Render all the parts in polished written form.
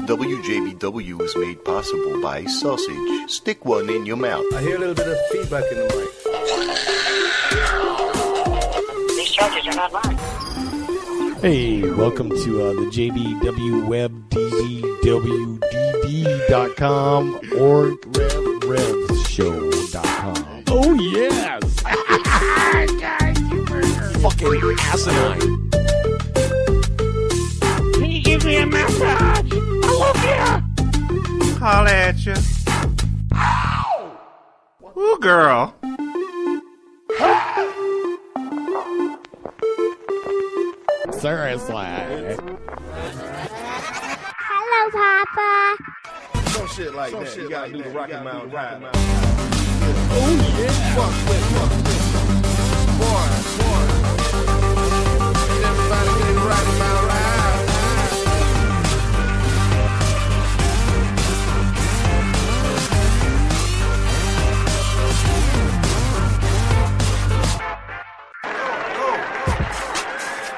WJBW is made possible by sausage. Stick one in your mouth. I hear a little bit of feedback in the mic. These charges are not mine. Hey, welcome to the JBW Web DBWDD.com or RevRevShow.com. Oh, yes! Fucking asinine. Can you give me a massage? I love you. Holla at you. Ow! Ooh, girl. Seriously. Hello, Papa. Some shit like that. You gotta do the Rocky Mountain Ride. Oh, yeah. Fuck with. Boy. Ain't everybody getting Rocky Mountain Ride?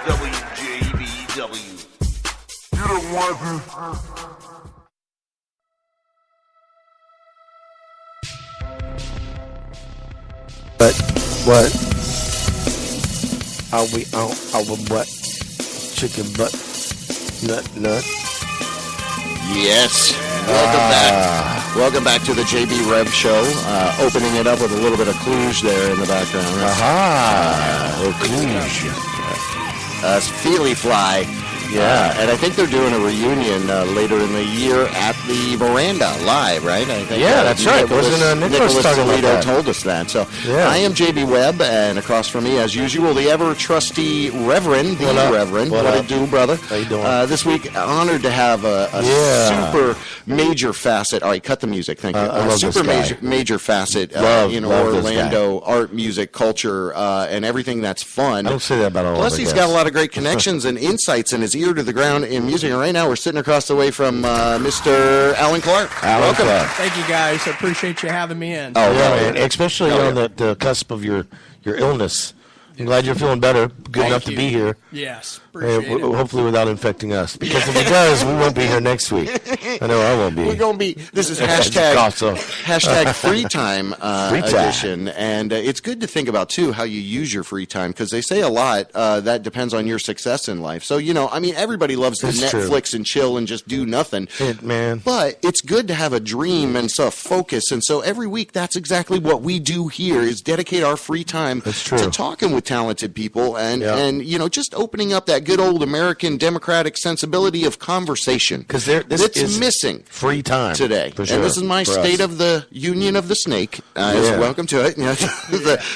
WJBW. You don't want to. What? Are we on our butt? Chicken butt? Nut? Yes. Welcome back to the JB Rev Show. Opening it up with a little bit of Cluj there in the background. Cluj. Feely Fly. Yeah. And I think they're doing a reunion later in the year at the Veranda live, right? I think, that's right. Nicholas Toledo told us that. So I am JB Webb, and across from me, as usual, the ever-trusty Reverend, Reverend. What it do, brother? How you doing? This week, honored to have a super major facet. All right, cut the music. Thank you. I love super this guy. major facet in love Orlando art, music, culture, and everything that's fun. I don't say that about all of Plus, he's got a lot of great connections and insights in his ear to the ground in music. And right now, we're sitting across the way from Mr. Alan Clark. Welcome. Thank you, guys. I appreciate you having me in. Oh, yeah, man. Especially on the cusp of your illness. I'm glad you're feeling better, good enough to be here. Yes, appreciate it. Hopefully without infecting us. Because if it does, we won't be here next week. I know I won't be. We're going to be, this is hashtag free time edition. And it's good to think about, too, how you use your free time. Because they say a lot that depends on your success in life. So, everybody loves to Netflix and chill and just do nothing. Man. But it's good to have a dream and focus. And so every week, that's exactly what we do here is dedicate our free time to talking with talented people and just opening up that good old American democratic sensibility of conversation. Because it's missing free time today. For sure, and this is my State of the Union of the Snake. Welcome to it.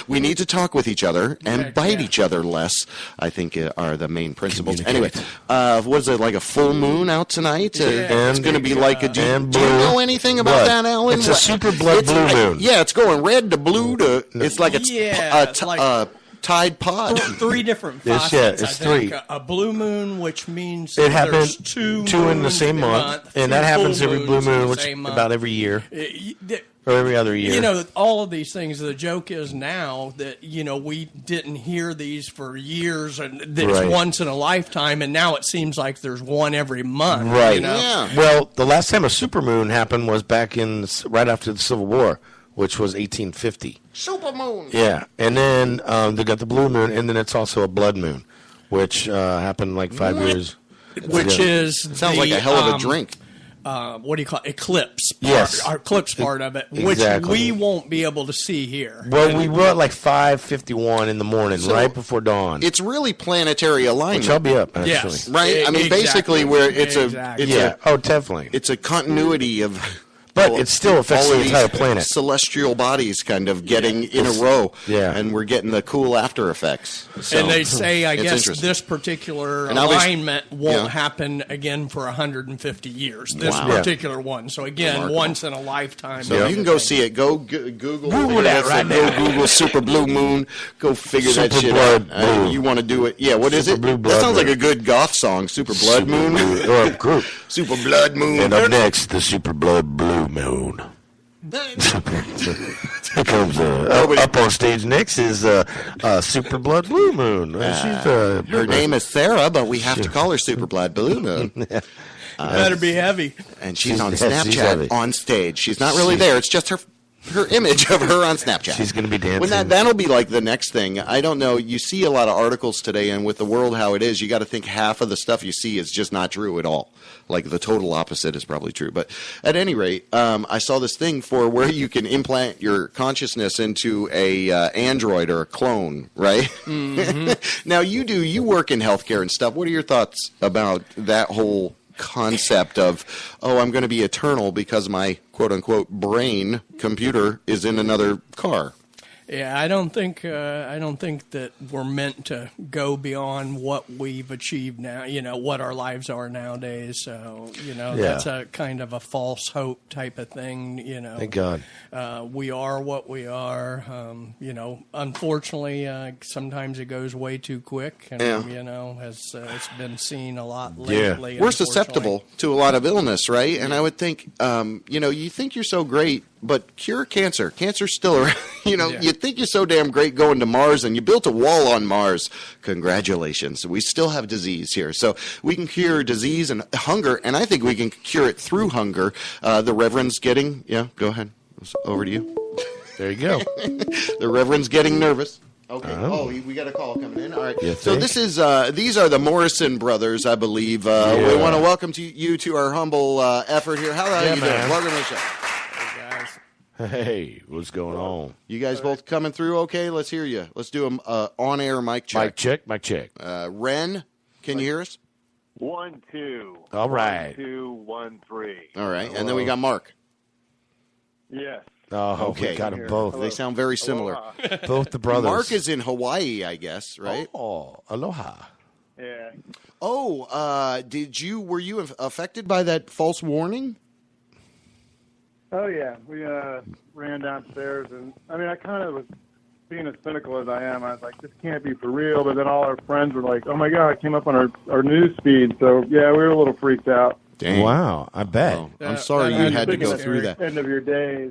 We need to talk with each other and bite each other less, I think, are the main principles. Anyway, what is it, like a full moon out tonight? It's going to be like a... Do you know anything about that, Alan? It's a super blood blue moon. Yeah, it's going red to blue to... It's like a Tide Pod. Three different facets. It's three. A blue moon, which means it happens two in the same month, and that happens every blue moon, which about every year. Or every other year. All of these things, the joke is now that, we didn't hear these for years, and it's once in a lifetime, and now it seems like there's one every month. Right. Yeah. Well, the last time a supermoon happened was back right after the Civil War, which was 1850. Supermoon. Yeah. And then they got the blue moon, and then it's also a blood moon, which happened like 5 years. Which sounds like a hell of a drink. What do you call it? Eclipse. Our eclipse part of it, which we won't be able to see here. Well, we were at like 5:51 in the morning, right before dawn. It's really planetary alignment. Which I'll be up, actually. Yes. Right? I mean, basically, where it's definitely. It's a continuity of... But it still affects the entire planet. Celestial bodies kind of getting in a row. Yeah. And we're getting the cool after effects. So, and they say, I guess, this particular alignment won't happen again for 150 years. This particular one. So, again, once in a lifetime. So you can go see it. Go Google that right now. Go Google Super Blue Moon. Go figure that shit out. You want to do it. Yeah, what is it? That sounds like a good goth song. Super Blood Moon. Or a group. Super Blood Moon. And up next, the Super Blood Blue Moon. Here comes up on stage next is Super Blood Blue Moon. Her name is Sarah, but we have to call her Super Blood Blue Moon. Better be heavy. And she's on She's heavy. Snapchat on stage. She's not really there. It's just her image of her on Snapchat. She's going to be dancing. That'll be like the next thing. I don't know. You see a lot of articles today, and with the world how it is, you got to think half of the stuff you see is just not true at all. Like the total opposite is probably true. But at any rate, I saw this thing for where you can implant your consciousness into a android or a clone, right? Mm-hmm. Now you work in healthcare and stuff. What are your thoughts about that whole concept of, I'm going to be eternal because my quote-unquote brain computer is in another car? Yeah, I don't think that we're meant to go beyond what we've achieved now. What our lives are nowadays. So that's a kind of a false hope type of thing. Thank God. We are what we are. Unfortunately, sometimes it goes way too quick, and it's been seen a lot lately. We're susceptible to a lot of illness, right? And I would think, you think you're so great, but cure cancer. Cancer's still around. You think you're so damn great going to Mars, and you built a wall on Mars. Congratulations. We still have disease here. So we can cure disease and hunger, and I think we can cure it through hunger. The Reverend's getting, go ahead. Over to you. There you go. The Reverend's getting nervous. Okay. We got a call coming in. All right. You So think? this is these are the Morrison brothers, I believe. We want to welcome you to our humble effort here. How are you doing? man. Welcome to the show. Hey, what's going on? You guys both coming through okay? Let's hear you. Let's do a on-air mic check. Mic check. Ren, can you hear us? 1, 2. All right. 1, 2, 1, 3. All right. And then we got Mark. Yes. Oh, Okay. we got them both. They sound very similar. Both the brothers. Mark is in Hawaii, I guess, right? Oh, aloha. Yeah. Oh, were you affected by that false warning? Oh, yeah. We ran downstairs, and I kind of was being as cynical as I am. I was like, this can't be for real. But then all our friends were like, oh, my God, it came up on our news feed. So, yeah, we were a little freaked out. Dang. Wow, I bet. Oh, I'm sorry you had to go through that. End of your days.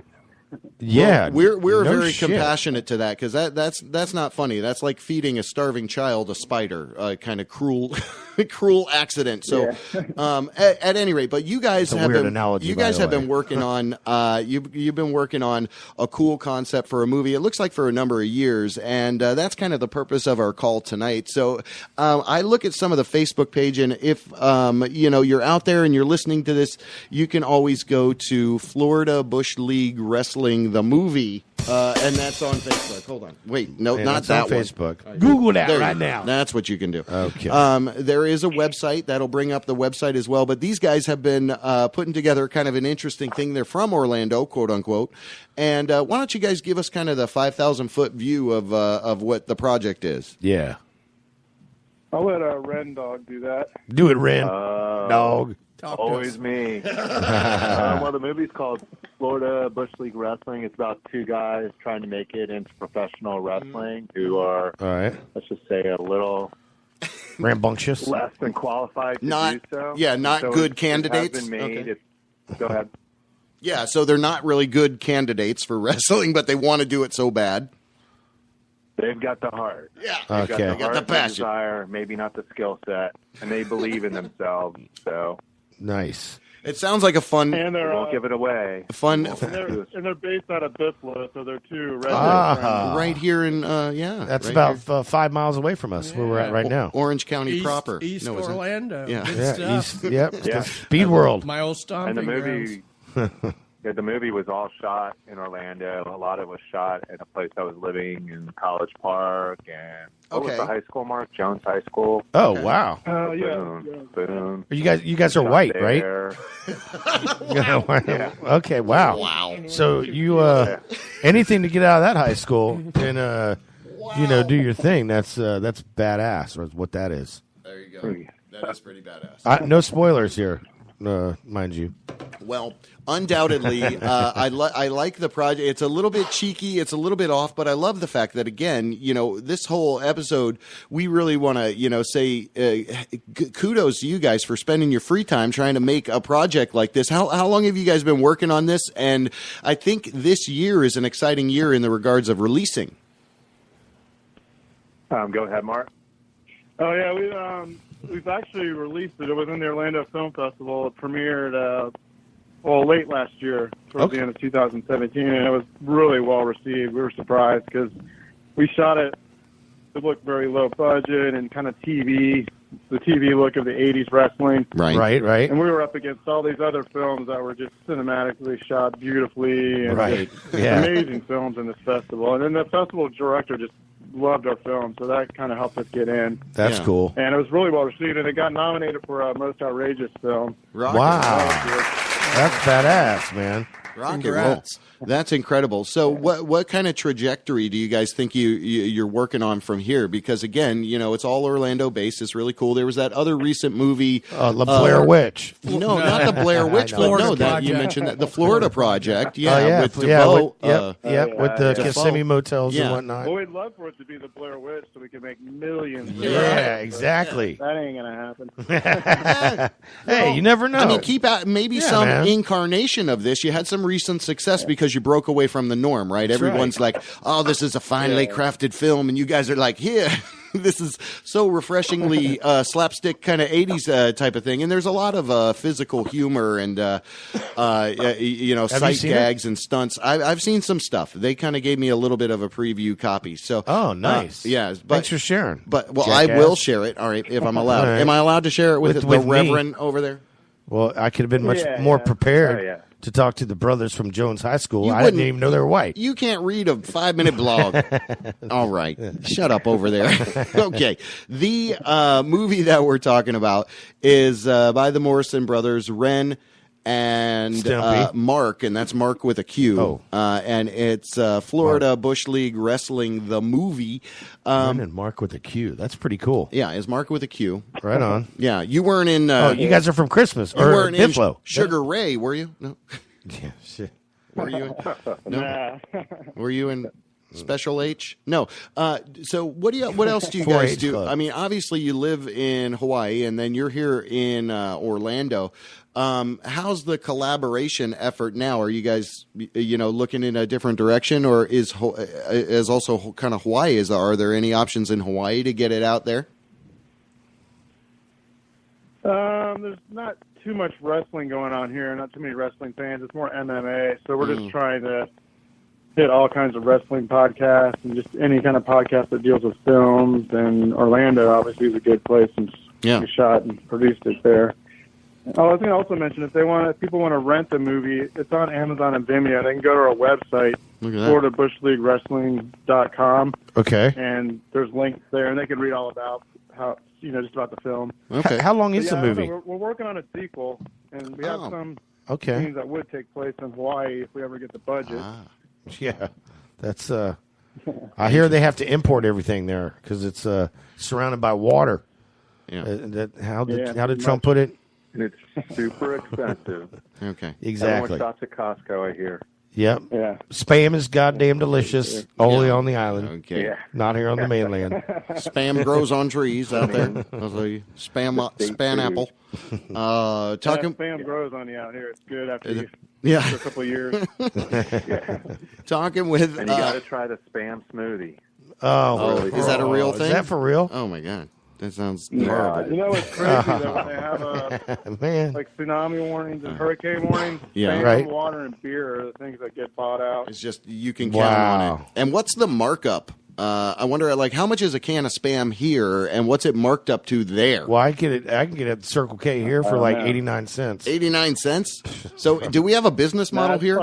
Yeah, Well, we're no very shit. compassionate to that because that's not funny. That's like feeding a starving child a spider, kind of cruel, cruel accident. So, at any rate, but you guys That's a have weird been analogy, you by guys the have way. been working on you've been working on a cool concept for a movie. It looks like for a number of years, and that's kind of the purpose of our call tonight. So, I look at some of the Facebook page, and if you're out there and you're listening to this, you can always go to Florida Bush League Wrestling the movie, and that's on Facebook. Hold on, wait, no, Yeah, not that's that on one. Facebook. Google that There right you go. now. That's what you can do. Okay. There is a website that'll bring up the website as well. But these guys have been putting together kind of an interesting thing. They're from Orlando, quote unquote. And why don't you guys give us kind of the 5,000-foot view of what the project is? Yeah. I'll let Ren Dog do that. Do it, Ren. Dog. Talk to Always us. me. Well, the movie's called Florida Bush League Wrestling. It's about two guys trying to make it into professional wrestling who are, All right. let's just say, a little Rambunctious. less than qualified to Not- do so. yeah, not So good it candidates? has been made. Okay. Go ahead. Yeah, so they're not really good candidates for wrestling, but they want to do it so bad. They've got the heart. Yeah. They've got Okay. the Got heart, the the passion. desire, maybe not the skill set, and they believe in themselves. So Nice. It sounds like a fun, we And they're won't give it away. fun they're based out of Bifla, so they're two rednecks. Ah. right here in That's right about here. 5 miles away from us, where we're at right now. Orange County East, proper. East No, is it? Orlando. Yeah. Good Yeah, stuff. yep. Yeah. Speed World. My old And stomping the grounds. movie, the movie was all shot in Orlando. A lot of it was shot in a place I was living in College Park, and what was Okay. the high school, Mark? Jones High School. Oh, wow. Boom. You guys are white, right? There. Okay, wow. Wow. So you anything to get out of that high school and do your thing. That's badass. Or what that is. There you go. That is pretty badass. No spoilers here, mind you. Well, undoubtedly, I like the project. It's a little bit cheeky. It's a little bit off, but I love the fact that, again, this whole episode, we really want to, say kudos to you guys for spending your free time trying to make a project like this. How long have you guys been working on this? And I think this year is an exciting year in the regards of releasing. Go ahead, Mark. Oh yeah, we've actually released it. It was in the Orlando Film Festival. It premiered late last year, towards the end of 2017, and it was really well received. We were surprised because we shot it. It looked very low budget and kind of the TV look of the 80s wrestling. Right. And we were up against all these other films that were just cinematically shot beautifully and amazing films in this festival. And then the festival director just loved our film, so that kind of helped us get in. That's cool. And it was really well received, and it got nominated for Most Outrageous Film. Wow. That's badass, man. Rock and roll. That's incredible. So what kind of trajectory do you guys think you're working on from here? Because, again, it's all Orlando-based. It's really cool. There was that other recent movie. The Blair Witch. No, not the Blair Witch, but you mentioned that. The Florida Project. With DeVoe. With the Kissimmee motels and whatnot. Well, we'd love for it to be the Blair Witch so we can make millions. Exactly. That ain't going to happen. Hey, you never know. I mean, keep out maybe some incarnation of this. You had some recent success because you broke away from the norm, right? Everyone's like, oh, this is a finely crafted film, and you guys are like, this is so refreshingly slapstick kind of 80s type of thing. And there's a lot of physical humor and, sight gags and stunts. I've seen some stuff. They kind of gave me a little bit of a preview copy. So, nice. Thanks for sharing. But I will share it. All right, if I'm allowed. Am I allowed to share it with the Reverend over there? Well, I could have been much more prepared to talk to the brothers from Jones High School. I didn't even know they were white. You can't read a 5-minute blog. All right. Shut up over there. Okay. The movie that we're talking about is by the Morrison brothers, Ren and Mark, and that's Mark with a Q. And it's Florida Bush League Wrestling, the movie. Ren and Mark with a Q. That's pretty cool. Yeah, it's Mark with a Q. Right on. Yeah, you weren't in... you guys are from Christmas, you weren't in Sugar Ray, were you? No. Yeah, shit. Were you in... No. Were you in... Special H? No. So what else do you guys do? Club. I mean, obviously you live in Hawaii and then you're here in Orlando. How's the collaboration effort now? Are you guys, looking in a different direction, or is also kind of Hawaii? Are there any options in Hawaii to get it out there? There's not too much wrestling going on here. Not too many wrestling fans. It's more MMA. So we're just trying to hit all kinds of wrestling podcasts and just any kind of podcast that deals with films. And Orlando obviously is a good place since we shot and produced it there. Oh, I was going to also mention if people want to rent the movie, it's on Amazon and Vimeo. They can go to our website, FloridaBushLeagueWrestling.com. Okay. And there's links there, and they can read all about just about the film. Okay. How long is the movie? We're working on a sequel, and we have some scenes that would take place in Hawaii if we ever get the budget. Yeah, that's. I hear they have to import everything there because it's surrounded by water. Yeah. How did Trump put it? And it's super expensive. Okay. Exactly. Everyone shops at Costco, I hear. Yep. Yeah. Spam is goddamn delicious. Only on the island. Okay. Yeah. Not here on the mainland. Spam grows on trees out there. Spam apple. Spam grows on you out here. It's good after a couple of years. Talking with. And you got to try the spam smoothie. Oh, is that a real thing? Is that for real? Oh my god. That sounds horrible. You know what's crazy though? When they have like tsunami warnings and hurricane warnings, spam, water, and beer are the things that get bought out. It's just you can count on it. And what's the markup? I wonder, how much is a can of Spam here, and what's it marked up to there? Well, I can get it at Circle K here for 89 cents. 89 cents? So, do we have a business model here?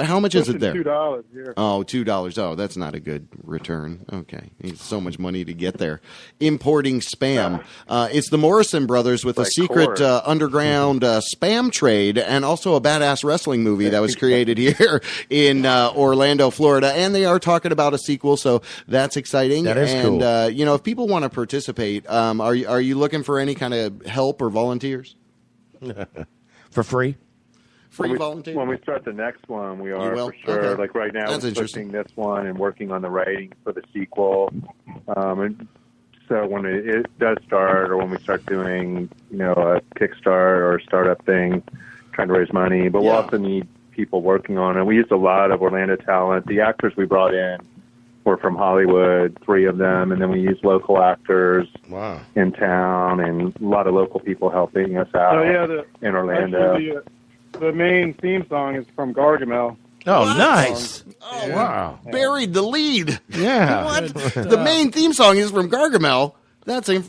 How much is it there? $2 here. Oh, $2. Oh, that's not a good return. Okay. It's so much money to get there. Importing Spam. It's the Morrison brothers with a secret underground Spam trade and also a badass wrestling movie that was created here in Orlando, Florida. And they are talking about a sequel, so that's exciting. That is cool. And, if people want to participate, are you looking for any kind of help or volunteers? For free? When we start the next one, we are for sure. Okay. Like right now, we're pushing this one and working on the writing for the sequel. And so when it does start, or when we start doing, a Kickstarter or a startup thing, trying to raise money, but we'll also need people working on it. We used a lot of Orlando talent. The actors we brought in were from Hollywood, 3 of them, and then we used local actors in town, and a lot of local people helping us out in Orlando. Actually, the main theme song is from Gargamel. Oh, nice. Oh, wow. Buried the lead. Yeah. What? The main theme song is from Gargamel. That's a...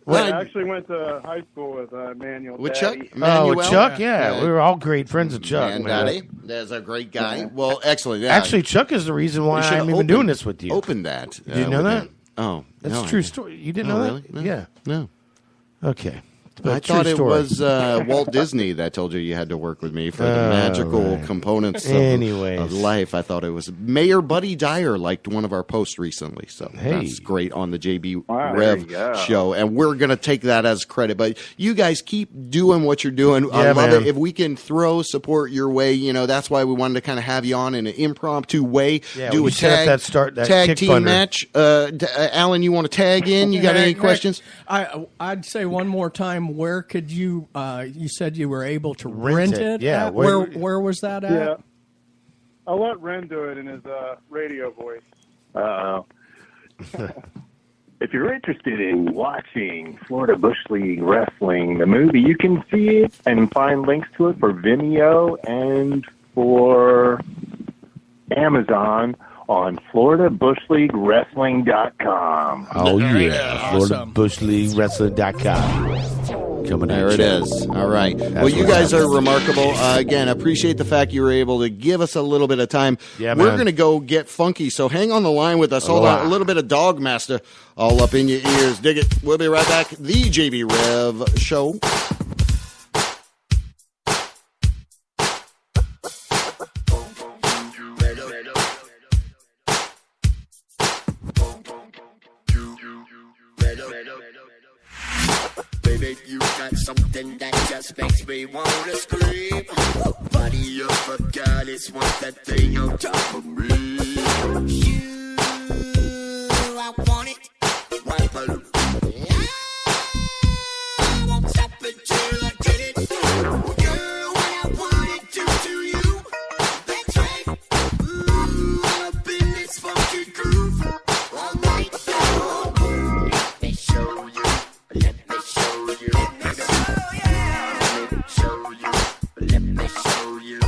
I actually went to high school with Manuel. With Daddy. Chuck? Manuel? With Chuck, yeah. We were all great friends of Chuck. Man, Daddy. That's a great guy. Well, excellent. Yeah. Actually, Chuck is the reason why I'm even doing this with you. Open that. Did you know that? Oh. That's no, a true story. You didn't know that? Really? No. Yeah. No. Okay. I thought it was Walt Disney that told you had to work with me for the magical components of life. I thought it was Mayor Buddy Dyer liked one of our posts recently, so that's great on the JB Rev show, and we're going to take that as credit. But you guys keep doing what you're doing. I love it. If we can throw support your way, that's why we wanted to kind of have you on in an impromptu way. Yeah, do a tag team funder. match. Alan, you want to tag in? You got any questions? I'd say one more time. Where could you? You said you were able to rent it. Yeah. At? Where was that at? Yeah. I'll let Ren do it in his radio voice. If you're interested in watching Florida Bush League Wrestling, the movie, you can see it and find links to it for Vimeo and for Amazon on FloridaBushLeagueWrestling.com. Oh, yeah. Awesome. FloridaBushLeagueWrestling.com. Coming there it is. All right. Well, you guys are remarkable. Again, appreciate the fact you were able to give us a little bit of time. Yeah, we're going to go get funky, so hang on the line with us. Hold on. A little bit of Dogmaster all up in your ears. Dig it. We'll be right back. The JB Rev Show. Baby, you got something that just makes me wanna scream. Body of a goddess, want that thing on top of me. You, I want it. Right below. I won't stop until I get it. Girl, what I wanted to do you. That's right. Ooh, I'm up in this funky groove. All night long. Let me show you. Let me show you. Let me show you. Let me show you.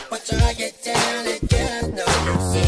But till I get down and get, I know you see.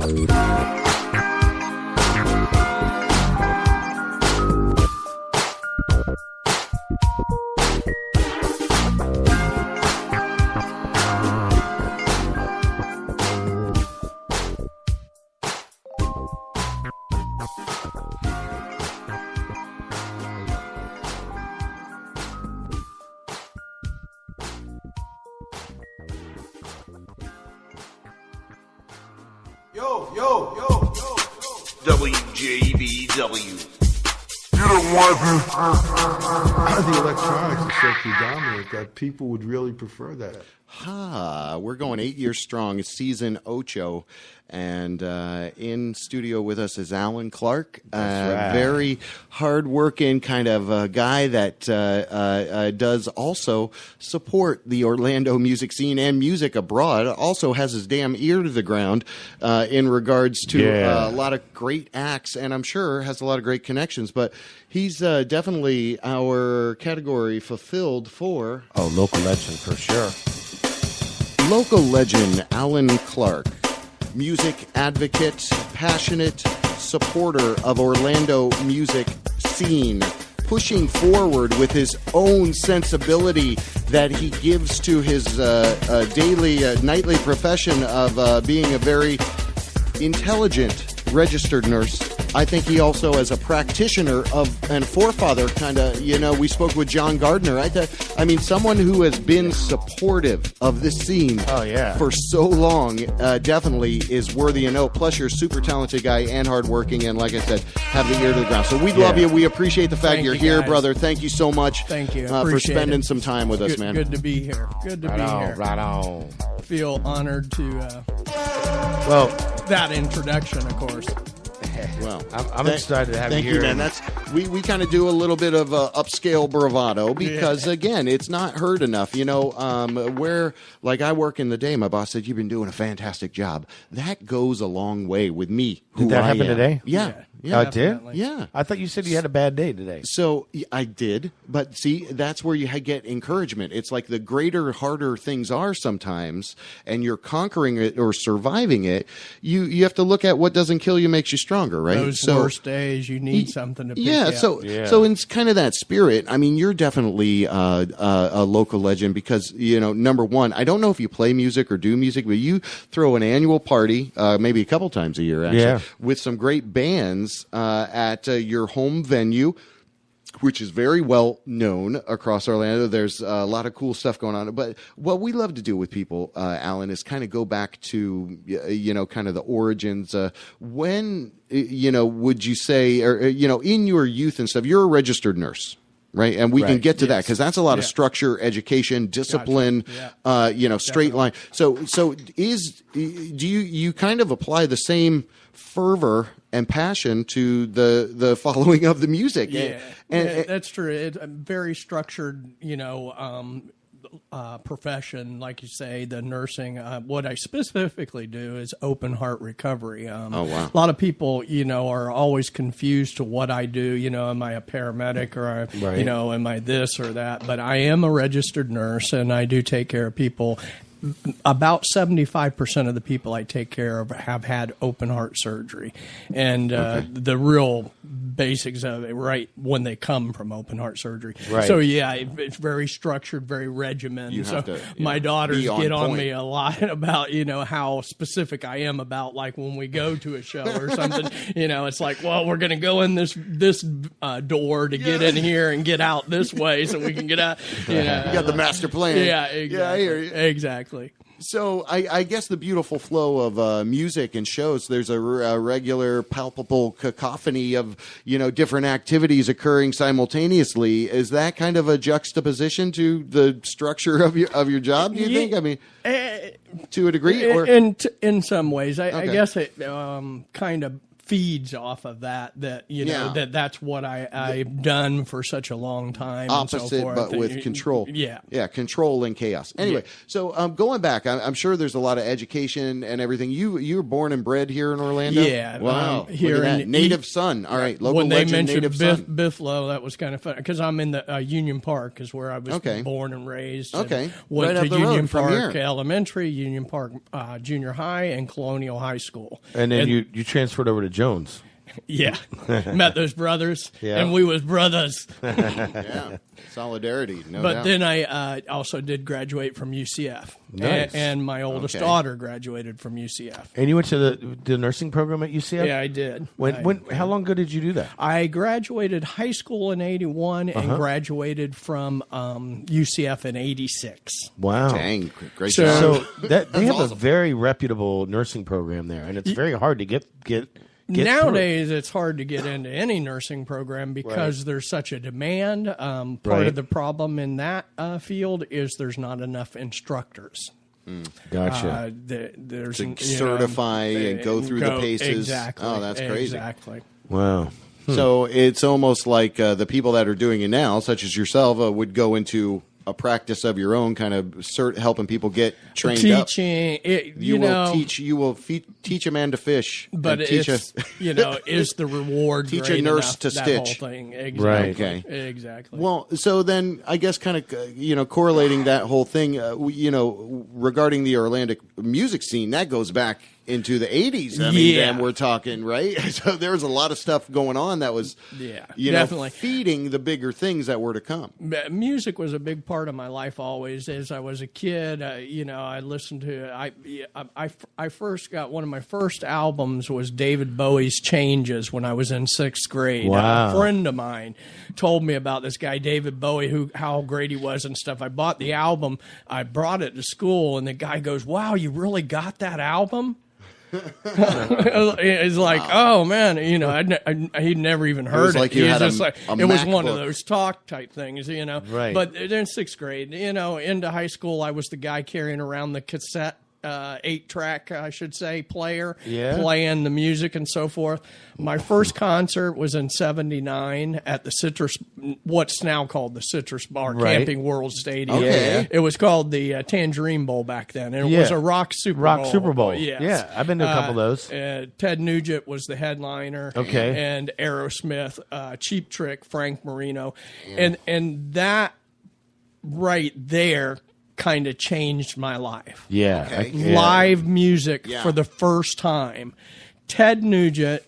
WJBW. The electronics is so predominant that people would really prefer that. We're going 8 years strong. It's season ocho. And in studio with us is Alan Clark, very hard-working kind of guy that does also support the Orlando music scene and music abroad. Also has his damn ear to the ground in regards to a lot of great acts, and I'm sure has a lot of great connections. But he's definitely our category fulfilled for... Oh, local legend for sure. Local legend Alan Clark. Music advocate, passionate supporter of Orlando music scene, pushing forward with his own sensibility that he gives to his daily, nightly profession of being a very intelligent registered nurse. I think he also, as a practitioner of and forefather, kind of, we spoke with John Gardner. I mean, someone who has been supportive of this scene for so long definitely is worthy of note. Plus, you're a super talented guy and hardworking, and like I said, have the ear to the ground. So we love you. We appreciate the fact you're here, brother. Thank you so much. Thank you. For spending some time with us, man. Good to be here. Good to be here. Right on. Feel honored to well that introduction, of course. Well, I'm excited to have you here. Thank you, man. We kind of do a little bit of upscale bravado because, again, it's not heard enough. Where, like, I work in the day, my boss said, you've been doing a fantastic job. That goes a long way with me. Did that happen today? Yeah. Oh, it did? Yeah. I thought you said you had a bad day today. So I did, but see, that's where you get encouragement. It's like the greater, harder things are sometimes, and you're conquering it or surviving it, you have to look at what doesn't kill you makes you stronger, right? Those worst days, you need something to pick up. So in kind of that spirit, I mean, you're definitely a local legend because, number one, I don't know if you play music or do music, but you throw an annual party, maybe a couple times a year, actually, with some great bands at your home venue, which is very well known across Orlando. There's a lot of cool stuff going on. But what we love to do with people, Alan, is kind of go back to, kind of the origins. When, would you say, or, in your youth and stuff, you're a registered nurse. Right. And we can get to that because that's a lot of structure, education, discipline, straight line. So do you kind of apply the same fervor and passion to the following of the music? And that's true. It's a very structured, profession, like you say, the nursing. What I specifically do is open heart recovery. Oh, wow. A lot of people, are always confused to what I do. Am I a paramedic or, am I this or that? But I am a registered nurse, and I do take care of people. About 75% of the people I take care of have had open heart surgery. And the real basics of it, right, when they come from open heart surgery. Right. So, it's very structured, very regimented. So my daughters get on me a lot about, how specific I am about, like, when we go to a show or something, it's like, well, we're going to go in this door to get in here and get out this way so we can get out. You got the master plan. Yeah, exactly. Yeah, I hear you. Exactly. So I guess the beautiful flow of music and shows, there's a regular palpable cacophony of, different activities occurring simultaneously. Is that kind of a juxtaposition to the structure of your job, do you think? I mean, to a degree? Or? In some ways. I guess it kind of feeds off of that you know that's what I've done for such a long time. Opposite, and so forth. but with control. Yeah, control and chaos. Anyway, so going back, I'm sure there's a lot of education and everything. You were born and bred here in Orlando. Yeah, wow. Here Look at in that. Native son. All right, local when they legend, mentioned native son. Biffalo, that was kind of fun because I'm in the Union Park is where I was born and raised. Okay, and went right to up the road Union from Park here. Elementary, Union Park Junior High, and Colonial High School. And then you transferred over to Jones. Yeah, met those brothers, Yeah. and we was brothers. Yeah, solidarity. No But doubt. then I also did graduate from UCF, Nice. and my oldest daughter graduated from UCF. And you went to the nursing program at UCF? Yeah, I did. How long ago did you do that? I graduated high school in '81 and graduated from UCF in '86. Wow. Dang, great So- job. So they have a very reputable nursing program there, and it's very hard to get Nowadays, it's hard to get into any nursing program because there's such a demand. Part of the problem in that field is the's not enough instructors. Gotcha. There's To certify and go through the paces. Exactly. Oh, that's crazy. Exactly. Wow. So it's almost like the people that are doing it now, such as yourself, would go into a practice of your own, kind of helping people get trained up. Teaching, You will teach a man to fish, but and teach it's, is the reward teach a great nurse enough, to that stitch. whole thing. Right. Exactly. Okay. Exactly. Well, so then I guess kind of correlating that whole thing, regarding the Orlando music scene, that goes back into the 80s. I mean, Yeah. then we're talking, right? So there was a lot of stuff going on that was, definitely feeding the bigger things that were to come. Music was a big part of my life always. As I was a kid, I listened to. I first got one of my first albums was David Bowie's Changes when I was in 6th grade. Wow. A friend of mine told me about this guy David Bowie, how great he was and stuff. I bought the album. I brought it to school, and the guy goes, "Wow, you really got that album?" It's like, oh man, he'd never even heard was like it. you He's had a- just like, a it was one of MacBook. those talk type things, Right. But in 6th grade, into high school, I was the guy carrying around the cassette. 8-track, I should say, player, playing the music and so forth. My first concert was in '79 at the what's now called the Citrus Bar Camping World Stadium. Okay. It was called the Tangerine Bowl back then, and it was a rock Super Bowl. Yes. Yeah, I've been to a couple of those. Ted Nugent was the headliner. Okay. And Aerosmith, Cheap Trick, Frank Marino, and that right there kind of changed my life. Yeah. Okay. Live music Yeah. for the first time. Ted Nugent,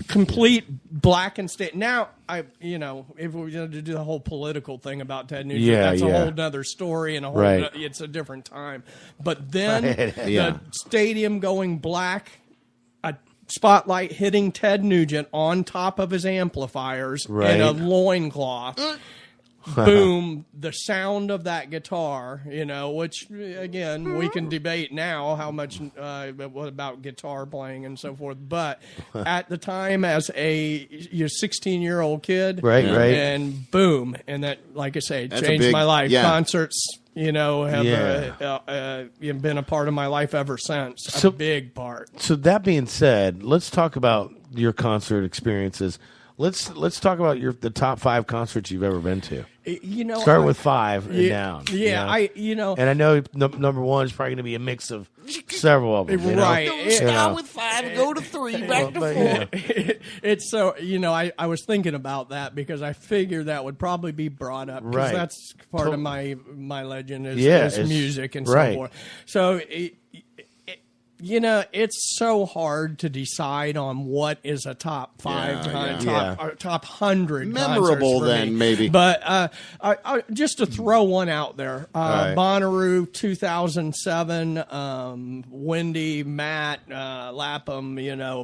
complete black and state. Now, if we were to do the whole political thing about Ted Nugent, that's a whole nother story and a whole. It's a different time. But then the stadium going black. A spotlight hitting Ted Nugent on top of his amplifiers in a loincloth. Boom, the sound of that guitar, which, again, we can debate now how much about guitar playing and so forth. But at the time, as a 16-year-old kid, and boom, and that, like I say, changed my life. Concerts, have been a part of my life ever since. A big part. So that being said, let's talk about your concert experiences. Let's talk about the top 5 concerts you've ever been to. Start with 5 and down. Yeah, and I know number 1 is probably going to be a mix of several of them. Right. Start with 5, go to 3, back to 4. It's so, I was thinking about that because I figured that would probably be brought up because that's part of my legend is music and so forth. So it's so hard to decide on what is a top 5, top 100 memorable. Then maybe, but I, just to throw one out there, Bonnaroo 2007, Wendy, Matt, Lapham,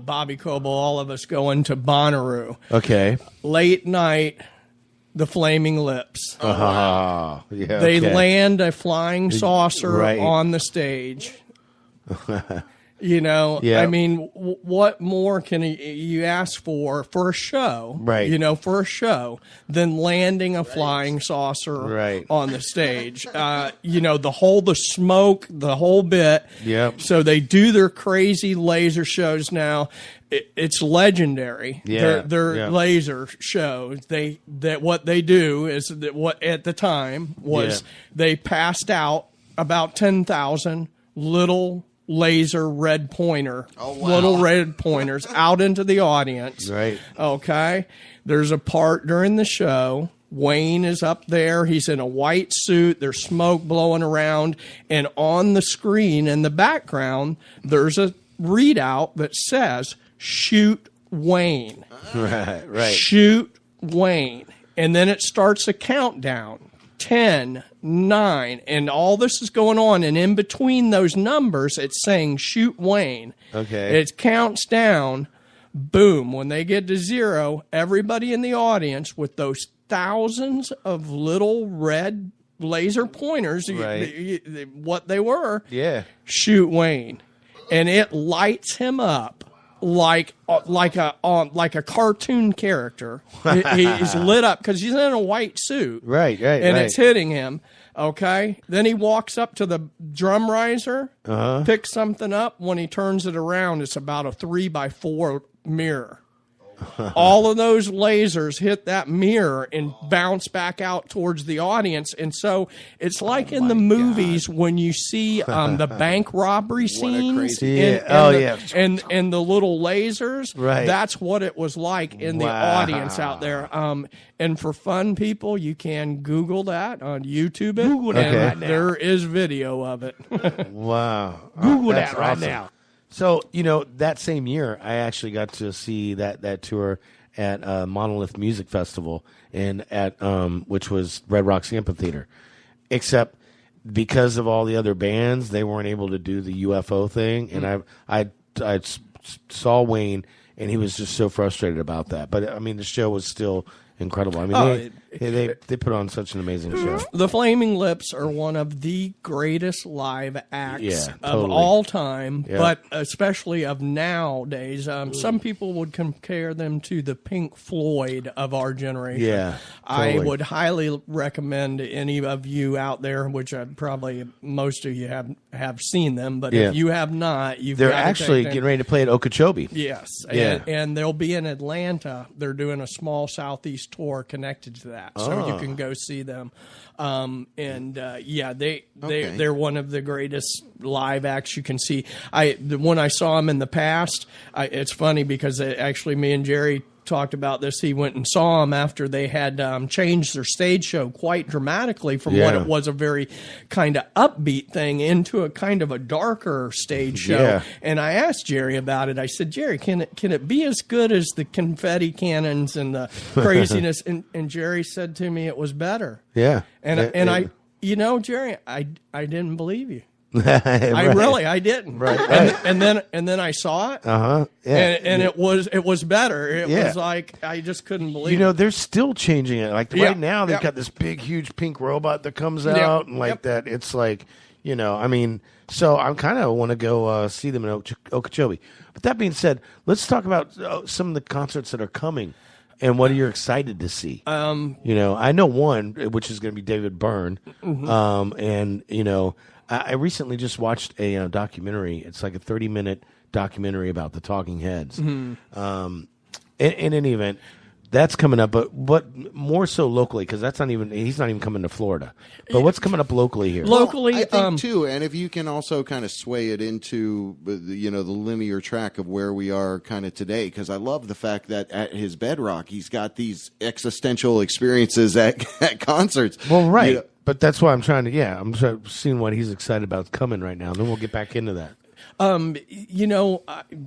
Bobby Coble, all of us going to Bonnaroo. Okay, late night. The Flaming Lips. They land a flying saucer on the stage. You know, Yeah. I mean, what more can you ask for a show? Right. You know, for a show than landing a flying saucer on the stage. You know, the smoke, the whole bit. Yep. So they do their crazy laser shows now. It's legendary. Yeah. Their laser shows. What they do is that what at the time was they passed out about 10,000 little laser red pointer, little red pointers out into the audience. Right. Okay. There's a part during the show. Wayne is up there. He's in a white suit. There's smoke blowing around. And on the screen in the background, there's a readout that says, "Shoot Wayne." Right. Shoot Wayne. And then it starts a countdown. 10, 9, and all this is going on, and in between those numbers, it's saying "Shoot Wayne." Okay. It counts down. Boom. When they get to 0, everybody in the audience with those thousands of little red laser pointers, what they were, shoot Wayne, and it lights him up like a cartoon character. He's lit up because he's in a white suit, right, and it's hitting him. Okay, then he walks up to the drum riser, picks something up. When he turns it around, it's about a 3x4 mirror. All of those lasers hit that mirror and bounce back out towards the audience. And so it's like in the movies when you see the bank robbery scenes and the little lasers. Right. That's what it was like in the audience out there. And for fun people, you can Google that on YouTube. Google that right now. There is video of it. Wow. Google That's that right awesome. now. So, you know, that same year, I actually got to see that tour at Monolith Music Festival which was Red Rocks Amphitheater. Except because of all the other bands, they weren't able to do the UFO thing. And I saw Wayne, and he was just so frustrated about that. But, I mean, the show was still incredible. I mean, they put on such an amazing show. The Flaming Lips are one of the greatest live acts of totally. all time, but especially of nowadays. Some people would compare them to the Pink Floyd of our generation. Yeah, I would highly recommend any of you out there, which probably most of you have seen them, but if you have not, they're actually getting ready to play at Okeechobee. Yes, and they'll be in Atlanta. They're doing a small Southeast tour connected to that, so you can go see them. They're one of the greatest live acts you can see. When I saw them in the past, it's funny because actually me and Jerry talked about this. He went and saw them after they had changed their stage show quite dramatically from what it was a very kind of upbeat thing into a kind of a darker stage show. Yeah. And I asked Jerry about it. I said, Jerry, can it be as good as the confetti cannons and the craziness? and Jerry said to me it was better. Yeah. And Jerry, I didn't believe you. Right. I didn't. Right. And then I saw it. And it was better. It was like I just couldn't believe it. You know, they're still changing it. Like right now they've got this big huge pink robot that comes out and like that. It's like, you know, I mean, so I kind of want to go see them in Okeechobee. But that being said, let's talk about some of the concerts that are coming. And what are you excited to see? You know, I know one, which is going to be David Byrne. And, you know, I recently just watched a documentary. It's like a 30-minute documentary about the Talking Heads. In any event, that's coming up, but more so locally because he's not even coming to Florida. But what's coming up locally here? Locally, I think too, and if you can also kind of sway it into the linear track of where we are kind of today, because I love the fact that at his bedrock he's got these existential experiences at concerts. Well, right. You know, but that's why I'm trying to, seeing what he's excited about coming right now. And then we'll get back into that.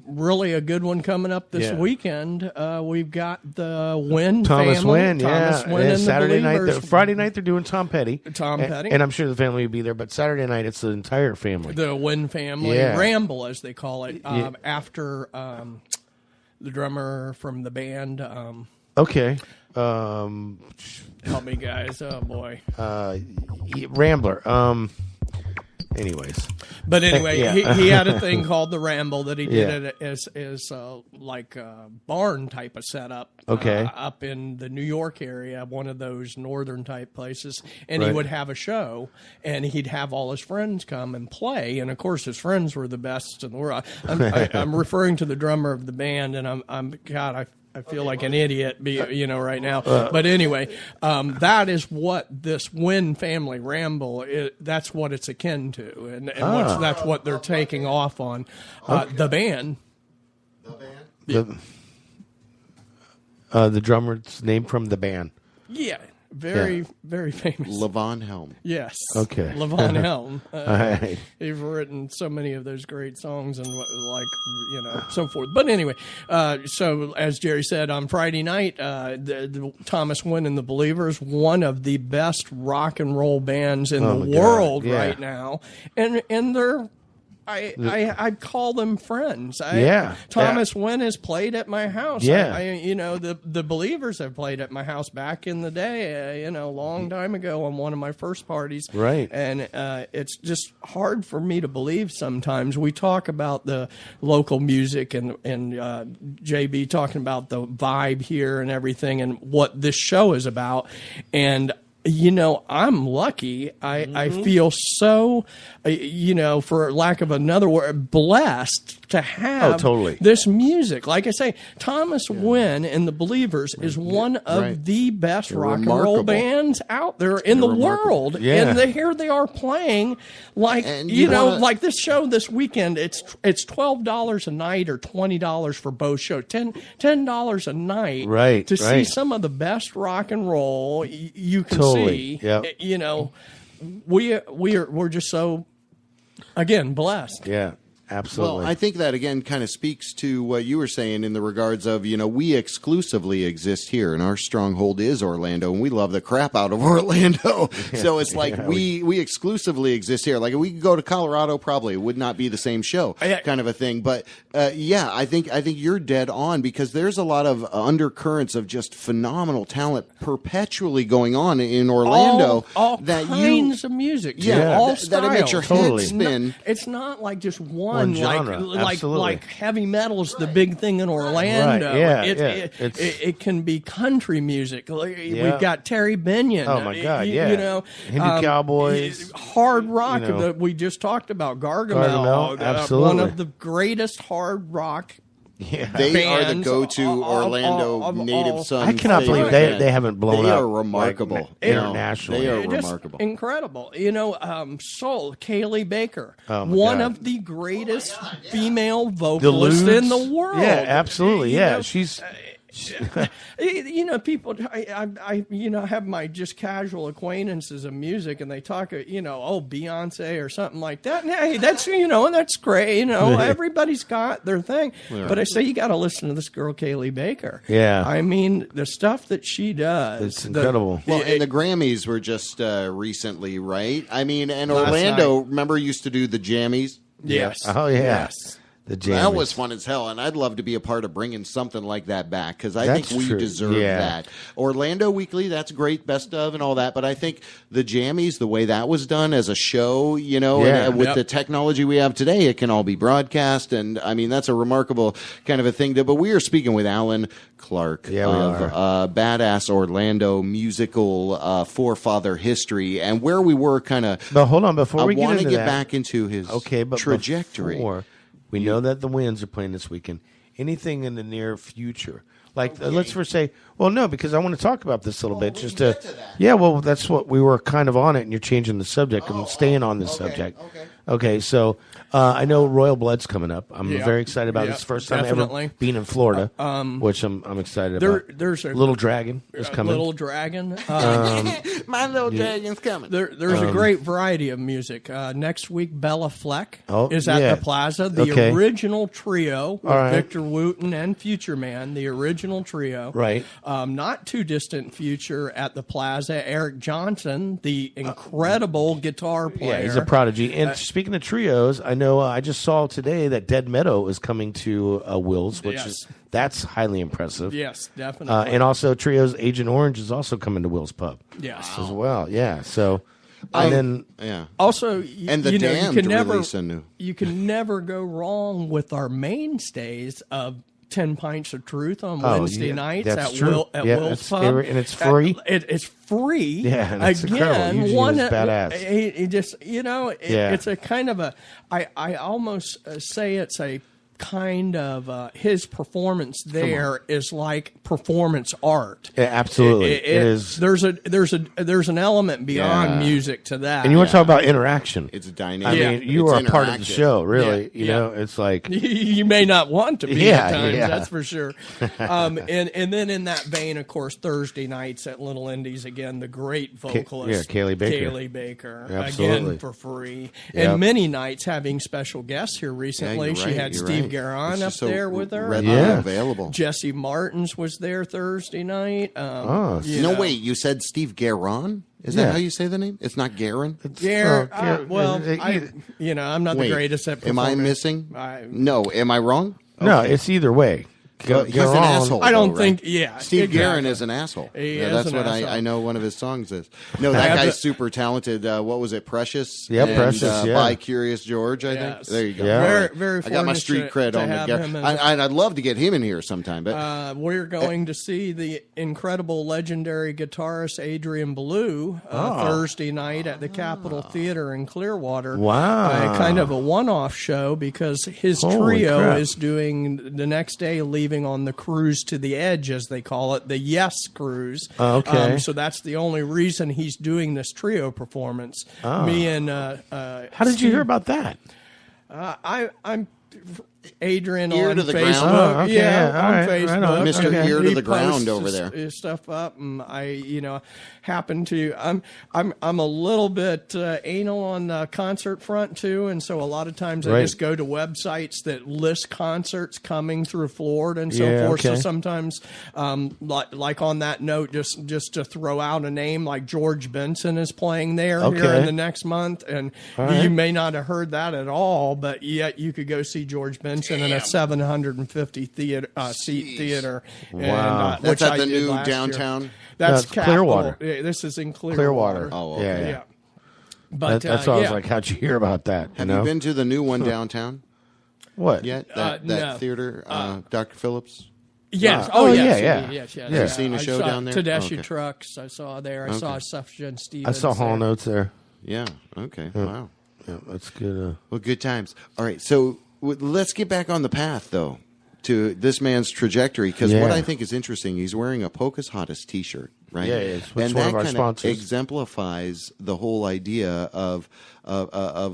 Really a good one coming up this weekend. We've got the Wynn Thomas family. Wynn, Thomas Wynn and Saturday the Believers. night. Friday night they're doing Tom Petty. And I'm sure the family will be there. But Saturday night it's the entire family. The Wynn family. Ramble, as they call it, after the drummer from the band. Okay. Help me, guys. Oh, boy. Rambler. Anyways. But anyway, Yeah. he had a thing called the Ramble that he did Yeah. it as like a barn type of setup. Okay. Up in the New York area, one of those northern type places, and he Right. would have a show, and he'd have all his friends come and play, and of course his friends were the best in the world. I'm referring to the drummer of the band, and I feel like an idiot, right now. But anyway, that is what this Wynn family ramble is. That's what it's akin to, and that's what they're taking off on. The band. The drummer's name from the band. Yeah, very famous. Levon Helm. Yes. Okay. Levon Helm. All right. He's written so many of those great songs and so forth. But anyway, so as Jerry said, on Friday night, the Thomas Wynn and the Believers, one of the best rock and roll bands in the world right now, and they're. I call them friends. Thomas Wynn has played at my house. The Believers have played at my house back in the day, a long time ago on one of my first parties. Right. And it's just hard for me to believe sometimes. We talk about the local music and JB talking about the vibe here and everything and what this show is about. And I'm lucky. I feel so, for lack of another word, blessed to have this music. Like I say, Thomas Wynn and the Believers is one of the best rock and roll bands out there in the world. Yeah. And here they are playing like, like this show this weekend, it's $12 a night or $20 for both shows. $10 a night to see some of the best rock and roll you can see. Yep. We're just so, again, blessed. Yeah. Absolutely. Well, I think that, again, kind of speaks to what you were saying in the regards of, we exclusively exist here, and our stronghold is Orlando, and we love the crap out of Orlando. So it's like we exclusively exist here. Like, if we could go to Colorado, probably it would not be the same show, kind of a thing. But, I think you're dead on, because there's a lot of undercurrents of just phenomenal talent perpetually going on in Orlando. All kinds of music. All styles. That it makes your head spin. It's not like just one like heavy metal's the big thing in Orlando. Right. It can be country music. We've got Terry Benyon. Oh my God! Hindu Cowboys, hard rock that we just talked about. Gargamel, absolutely, one of the greatest hard rock. They are the go-to Orlando native son. I cannot believe they haven't blown up. They are remarkable internationally. They are remarkable. Incredible. Soul, Kaylee Baker, one of the greatest female vocalists in the world. Yeah, absolutely. She's. People. I have my just casual acquaintances of music, and they talk. Beyonce or something like that. And, hey, that's and that's great. Everybody's got their thing. Yeah. But I say you got to listen to this girl, Kaylee Baker. Yeah, I mean the stuff that she does. It's incredible. And the Grammys were just recently, right? I mean, and Orlando, remember, used to do the Jammies. Yes. Oh yeah. Yes. That was fun as hell, and I'd love to be a part of bringing something like that back, because I think we deserve that. Orlando Weekly, that's great, best of and all that, but I think the Jammies, the way that was done as a show, and with the technology we have today, it can all be broadcast, and I mean, that's a remarkable kind of a thing. But we are speaking with Alan Clark of Badass Orlando musical forefather history, and where we were kind of... But hold on, before we get into that, back into his trajectory. We know that the Winds are playing this weekend. Anything in the near future? Like, let's first say, because I want to talk about this a little bit. Just to, that's what we were kind of on it, and you're changing the subject. I'm staying on this subject. Okay, so I know Royal Blood's coming up. I'm very excited about it. It's the first time ever being in Florida, which I'm excited about. There's a Little Dragon is coming. Little Dragon. My Little Dragon's coming. There's a great variety of music. Next week, Bella Fleck is at the Plaza. The original trio with Victor Wooten and Future Man. The original trio. Right. Not too distant future at the Plaza. Eric Johnson, the incredible guitar player. Yeah, he's a prodigy. And speaking of trios, I know I just saw today that Dead Meadow is coming to Will's, which that's highly impressive. Yes, definitely. And also trios Agent Orange is also coming to Will's Pub. Yes, as well. Yeah, so And then yeah. Also, and the Damned release a new. You can never go wrong with our mainstays of 10 Pints of Truth on Wednesday nights at Will's Pub. And it's free. It's free. Yeah, and it's incredible. Eugene is badass. It just, it's a kind of a, I almost say it's a kind of his performance there is like performance art. Yeah, absolutely. It is. There's an element beyond music to that. And you want to talk about interaction? It's dynamic. I mean, you are a part of the show, really. You know, it's like you may not want to be at times. Yeah. That's for sure. And then in that vein, of course, Thursday nights at Little Indies again, the great vocalist Kaylee Baker. Again for free, and many nights having special guests here recently. She had Steve Garon up there with her. Available. Jesse Martins was there Thursday night. No, wait, you said Steve Garon? Is that how you say the name? It's not Garon? I'm not the greatest at performing. Am I missing? No, am I wrong? No, it's either way. He's an asshole. I don't think. Right? Yeah, Steve Garon is an asshole. That's what I know. One of his songs is. No, that guy's super talented. What was it? Precious. Yeah, Precious. By Curious George. I think. There you go. Yeah. Very. I got my street cred on the guy. I'd love to get him in here sometime. But we're going to see the incredible, legendary guitarist Adrian Ballou Thursday night at the Capitol Theater in Clearwater. Wow. Kind of a one-off show because his trio is doing the next day. Leaving on the cruise to the edge, as they call it, the Yes Cruise. Okay. So that's the only reason he's doing this trio performance. Me and how did you hear about that? I'm Adrian Ear on to the Facebook. ground? Okay, on Facebook. Right on. Mr. Ear to He the ground posts over there. his stuff up, and I, happen to. I'm a little bit anal on the concert front too, and so a lot of times I just go to websites that list concerts coming through Florida and so forth. Okay. So sometimes, like on that note, just to throw out a name, like George Benson is playing there here in the next month, and you may not have heard that at all, but yet you could go see George Benson in a 750 seat theater. Wow. And, That's which at the I did new last downtown? year. That's Clearwater. This is in Clearwater. Oh, okay. Yeah. But that's why I was like, how'd you hear about that? Have you been to the new one downtown? What? Yet? That no. theater, Dr. Phillips? Yes. Yes. Yes. Have you seen a show down there? Tedeschi Trucks. I saw there. I saw Sufjan Stevens. I saw Hall Notes there. Yeah. Okay. Wow. Yeah, that's good. Well, good times. All right. So let's get back on the path, though, to this man's trajectory. Because what I think is interesting, he's wearing a Pocus Hottest T-shirt, right? Yeah, it's and one that of our kind sponsors. of exemplifies the whole idea of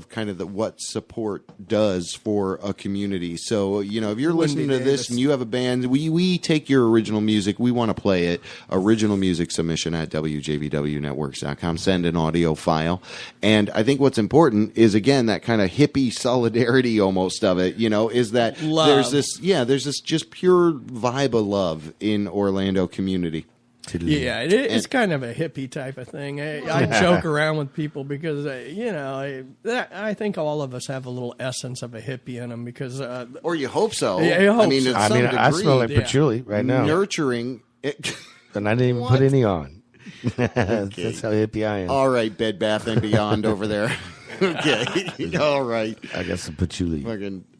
kind of what support does for a community. So, if you're listening to this and you have a band, we take your original music. We want to play it. Original music submission at WJBWnetworks.com. Send an audio file. And I think what's important is, again, that kind of hippie solidarity almost of it, is that love. there's this just pure vibe of love in Orlando community. Yeah, it's kind of a hippie type of thing. I joke around with people because, I think all of us have a little essence of a hippie in them because... or you hope so. Yeah, you hope I mean, so. to some degree, I smell like patchouli right now. Nurturing. And I didn't even put any on. That's how hippie I am. All right, Bed Bath & Beyond over there. Okay. All right. I got some patchouli.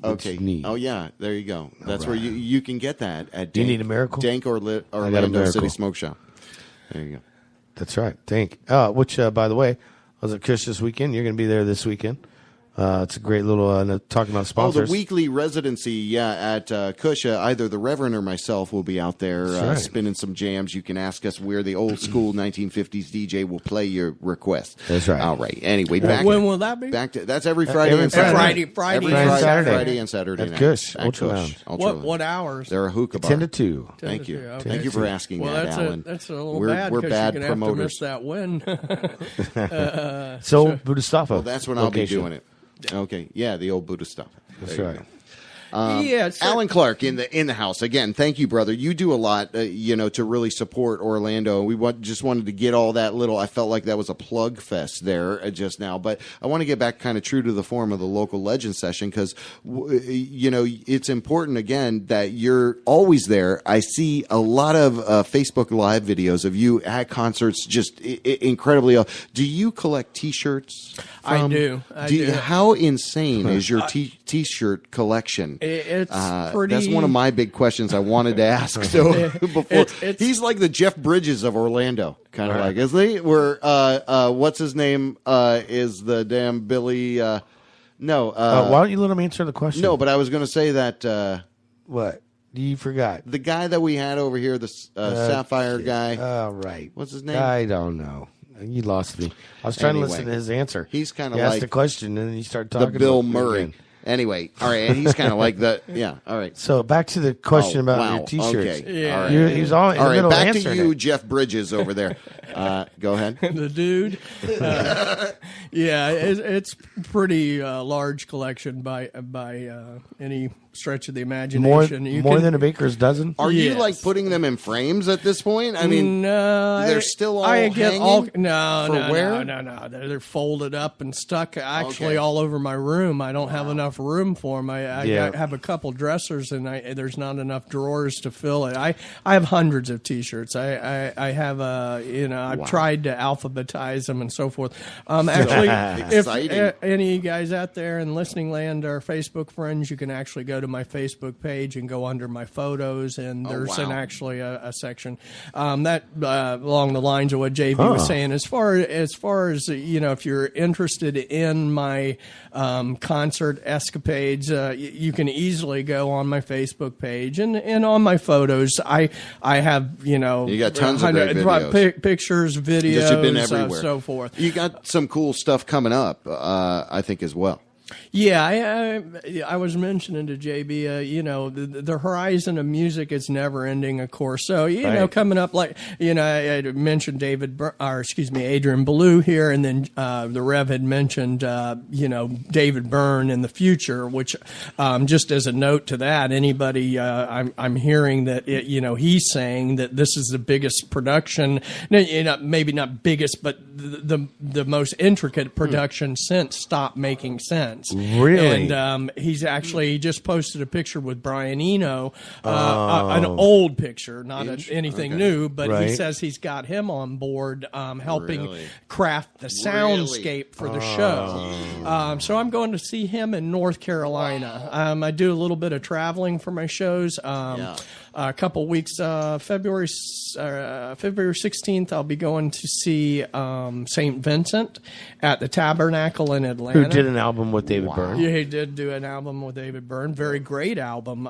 Okay. Oh, yeah. There you go. That's where you can get that at Do you need a miracle? Dank Orlando City Smoke Shop. There you go. That's right. Dank. Which, by the way, I was at Kush this weekend. You're going to be there this weekend. It's a great little talking about sponsors. Oh, the weekly residency, at Kush. Either the Reverend or myself will be out there spinning some jams. You can ask us where the old school 1950s DJ will play your request. That's right. All right. Anyway, when will that be? That's every Friday and Saturday. Friday and Saturday at night. Kush. At Kush. What hours? They're a hookah bar. 10 to 2. Thank you. Okay. Thank you for asking Alan. That's a little bad. We're bad you're promoters. Have to miss that win. So Budistafo. Well, that's when I'll be doing it. Okay, yeah, the old Buddha stuff. That's right. Alan Clark in the house again. Thank you, brother. You do a lot, to really support Orlando. We just wanted to get all that little. I felt like that was a plug fest there just now, but I want to get back kind of true to the form of the local legend session because it's important again that you're always there. I see a lot of Facebook Live videos of you at concerts, just incredibly. Do you collect T-shirts? I do. How insane is your T-shirt collection? It's pretty. That's one of my big questions I wanted to ask. So before he's like the Jeff Bridges of Orlando, kind of like, isn't he? Where what's his name? Is the damn Billy? No. Why don't you let him answer the question? No, but I was going to say that. What? You forgot the guy that we had over here, the Sapphire guy. Oh, right. What's his name? I don't know. You lost me. I was trying to listen to his answer. He's kind of like asked the question, and then you start talking the Bill about Murray. Again. Anyway, all right, and he's kind of like the all right. So back to the question about your T-shirts. Okay. Yeah, all right. He's all in the middle back of to answering you, it. Jeff Bridges over there. Go ahead. The dude. It's pretty large collection by any stretch of the imagination. More than a baker's dozen. Are you like putting them in frames at this point? I mean, no, they're still all hanging. No. They're folded up and stuck actually all over my room. I don't have enough room for them. I have a couple dressers and there's not enough drawers to fill it. I have hundreds of T-shirts. I have I've tried to alphabetize them and so forth. Actually, if any of you guys out there in listening land are Facebook friends, you can actually go to my Facebook page and go under my photos, and there's actually a section that along the lines of what JB was saying. As far as if you're interested in my concert escapades, you can easily go on my Facebook page and on my photos. I have you got tons of great videos. Pictures, videos, you've been everywhere. So forth. You got some cool stuff coming up, I think, as well. Yeah, I was mentioning to JB, the horizon of music is never ending, of course. So, coming up, like, I mentioned Adrian Ballou here, and then the Rev had mentioned, David Byrne in the future, which, just as a note to that, anybody, I'm hearing that, he's saying that this is the biggest production, maybe not biggest, but the most intricate production since Stop Making Sense. Really? And he's actually just posted a picture with Brian Eno, an old picture, not anything new, but he says he's got him on board helping craft the soundscape for the show. So I'm going to see him in North Carolina. I do a little bit of traveling for my shows. A couple weeks, February 16th, I'll be going to see St. Vincent at the Tabernacle in Atlanta. Who did an album with David Byrne. Yeah, he did do an album with David Byrne. Very great album.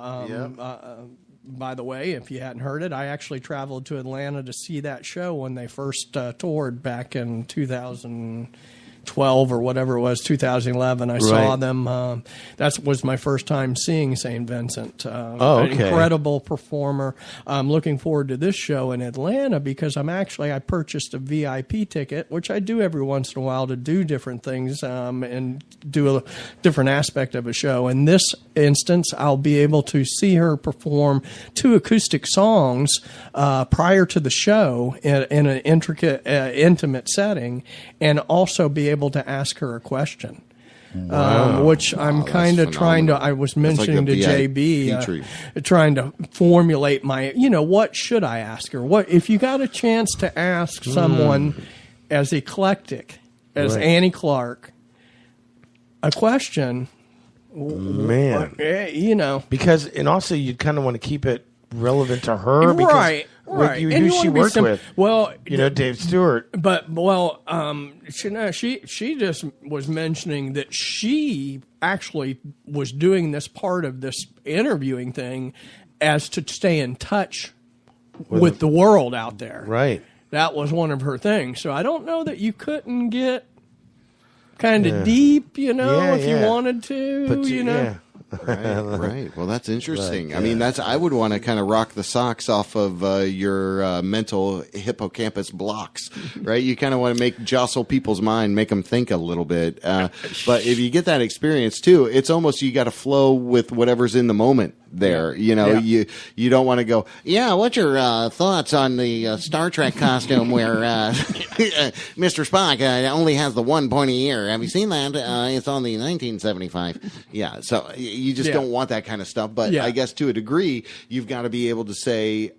By the way, if you hadn't heard it, I actually traveled to Atlanta to see that show when they first toured back in 2012 or whatever it was, 2011. I saw them. That was my first time seeing St. Vincent. An incredible performer. I'm looking forward to this show in Atlanta because I purchased a VIP ticket, which I do every once in a while to do different things and do a different aspect of a show. In this instance, I'll be able to see her perform 2 acoustic songs prior to the show in an intricate, intimate setting, and also be able to ask her a question. Which I'm kind of trying to, I was mentioning to JB, trying to formulate my, what should I ask her? What if you got a chance to ask someone as eclectic as Annie Clark a question? Man, because, and also you kind of want to keep it relevant to her, because right. Who she worked with. Well, Dave Stewart. But she just was mentioning that she actually was doing this part of this interviewing thing as to stay in touch with the world out there. Right. That was one of her things. So I don't know that you couldn't get kind of deep, if you wanted to, Right. Well, that's interesting. But, I mean, I would want to kind of rock the socks off of your mental hippocampus blocks, right? You kind of want to jostle people's mind, make them think a little bit. But if you get that experience too, it's almost you got to flow with whatever's in the moment there. You don't want to go, what's your thoughts on the Star Trek costume where Mr. Spock only has the one pointy ear? Have you seen that? It's on the 1975. Yeah, so you just don't want that kind of stuff. But I guess to a degree, you've got to be able to say